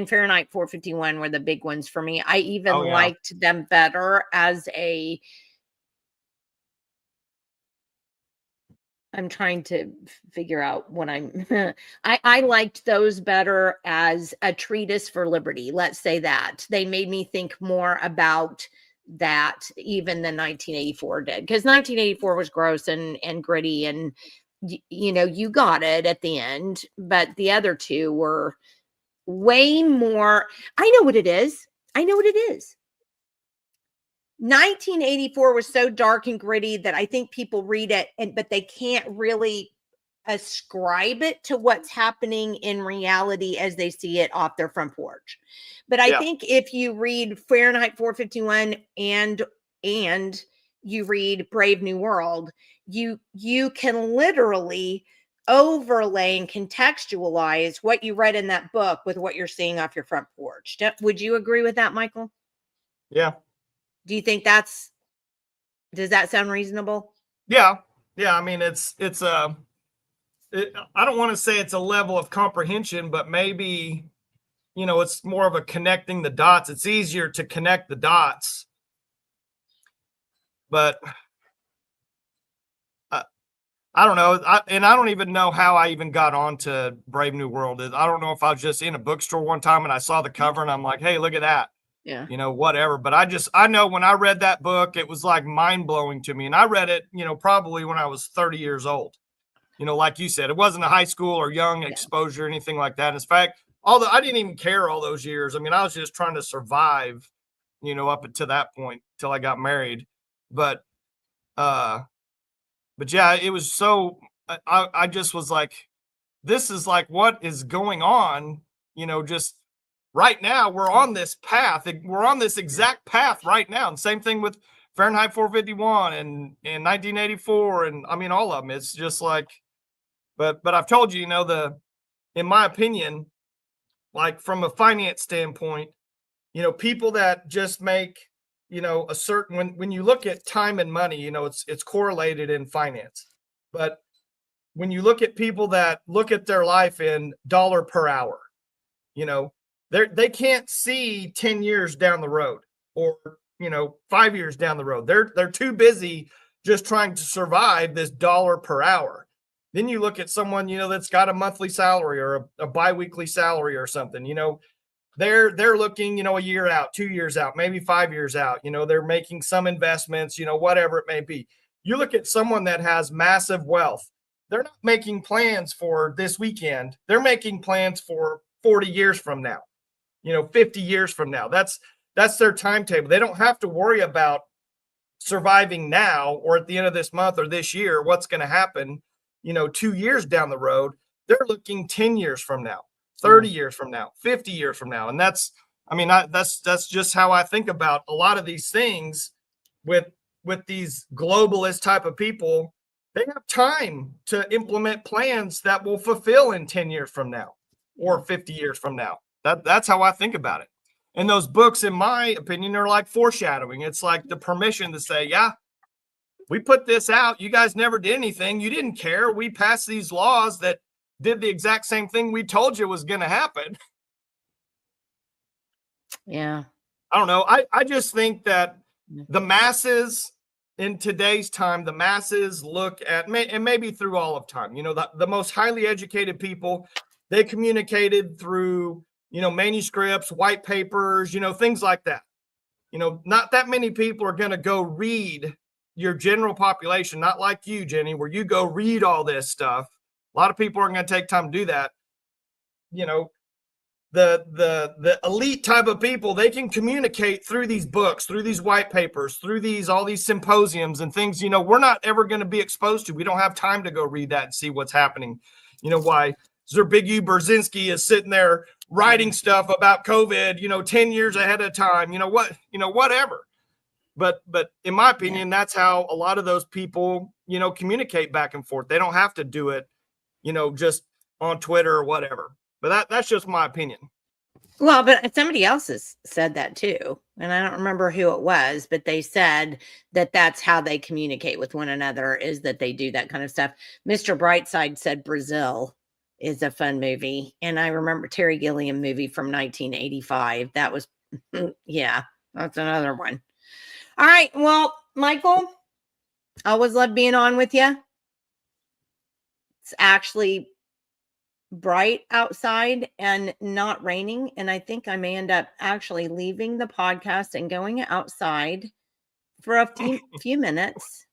Fahrenheit 451 were the big ones for me. I even liked them better as I'm trying to figure out what I liked those better as a treatise for liberty. Let's say that. They made me think more about that even than 1984 did, because 1984 was gross and gritty, and you got it at the end, but the other two were way more. I know what it is. 1984 was so dark and gritty that I think people read it, but they can't really ascribe it to what's happening in reality as they see it off their front porch. But I think if you read Fahrenheit 451 and you read Brave New World, you can literally overlay and contextualize what you read in that book with what you're seeing off your front porch. Would you agree with that, Michael? Yeah. Do you think does that sound reasonable? Yeah. Yeah. I mean, I don't want to say it's a level of comprehension, but maybe, it's more of a connecting the dots. It's easier to connect the dots, but I don't know. I don't even know how I even got onto Brave New World. I don't know if I was just in a bookstore one time and I saw the cover and I'm like, hey, look at that. Yeah. Whatever. But I know when I read that book, it was like mind blowing to me. And I read it, probably when I was 30 years old. Like you said, it wasn't a high school or young exposure or anything like that. In fact, although I didn't even care all those years. I mean, I was just trying to survive, up until that point, till I got married. But yeah, it was so, I just was like, this is like, what is going on? Just right now, we're on this path. We're on this exact path right now. And same thing with Fahrenheit 451 and 1984. And I mean, all of them. It's just like, but I've told you, in my opinion, like from a finance standpoint, people that just make, a certain, when you look at time and money, it's correlated in finance. But when you look at people that look at their life in dollar per hour, they can't see 10 years down the road or, 5 years down the road. They're too busy just trying to survive this dollar per hour. Then you look at someone, that's got a monthly salary or a biweekly salary or something, they're looking, a year out, 2 years out, maybe 5 years out, they're making some investments, whatever it may be. You look at someone that has massive wealth. They're not making plans for this weekend. They're making plans for 40 years from now, 50 years from now. That's their timetable. They don't have to worry about surviving now or at the end of this month or this year, what's going to happen, 2 years down the road. They're looking 10 years from now, 30 years from now, 50 years from now. And that's just how I think about a lot of these things with these globalist type of people. They have time to implement plans that will fulfill in 10 years from now or 50 years from now. That's how I think about it. And those books, in my opinion, are like foreshadowing. It's like the permission to say, yeah, we put this out. You guys never did anything. You didn't care. We passed these laws that did the exact same thing we told you was going to happen. Yeah. I don't know. I just think that the masses in today's time, the masses look at, and maybe through all of time, the most highly educated people, they communicated through, manuscripts, white papers, things like that. Not that many people are going to go read your general population, not like you, Jenni, where you go read all this stuff. A lot of people aren't going to take time to do that. The elite type of people, they can communicate through these books, through these white papers, through all these symposiums and things, we're not ever going to be exposed to. We don't have time to go read that and see what's happening. Why Zbigniew Brzezinski is sitting there writing stuff about COVID, 10 years ahead of time, whatever. But in my opinion, that's how a lot of those people, communicate back and forth. They don't have to do it, just on Twitter or whatever. But that's just my opinion. Well, but somebody else has said that too. And I don't remember who it was, but they said that that's how they communicate with one another, is that they do that kind of stuff. Mr. Brightside said Brazil is a fun movie. And I remember Terry Gilliam movie from 1985. That was, yeah, that's another one. All right. Well, Michael, always love being on with you. It's actually bright outside and not raining. And I think I may end up actually leaving the podcast and going outside for a few minutes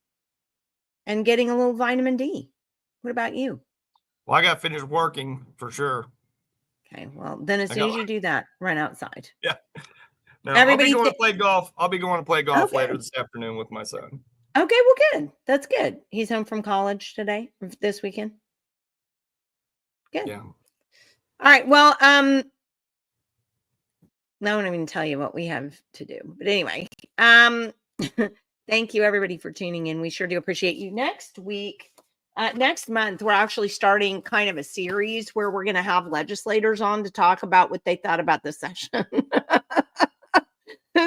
and getting a little vitamin D. What about you? Well, I got to finish working for sure. Okay. Well, then as soon as you do that, run outside. Yeah. No, Everybody I'll be going to play golf. I'll be going to play golf later this afternoon with my son. Okay. Well, good. That's good. He's home from college this weekend. Good. Yeah. All right. Well, I won't even tell you what we have to do. But anyway, thank you everybody for tuning in. We sure do appreciate you. Next month, we're actually starting kind of a series where we're going to have legislators on to talk about what they thought about the session.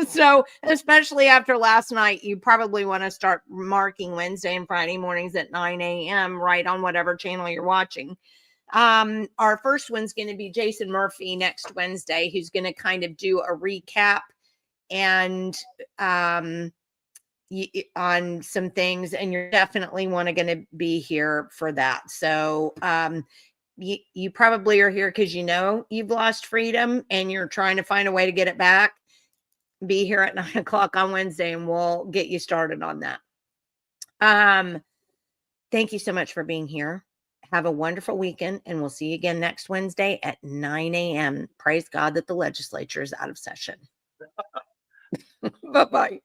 So, especially after last night, you probably want to start marking Wednesday and Friday mornings at 9 a.m. right on whatever channel you're watching. Our first one's going to be Jason Murphy next Wednesday, who's going to kind of do a recap and on some things, and you're definitely going to be here for that. So you probably are here because you've lost freedom and you're trying to find a way to get it back. Be here at 9 o'clock on Wednesday and we'll get you started on that. Thank you so much for being here. Have a wonderful weekend, and we'll see you again next Wednesday at 9 a.m. Praise God that the legislature is out of session. Bye-bye.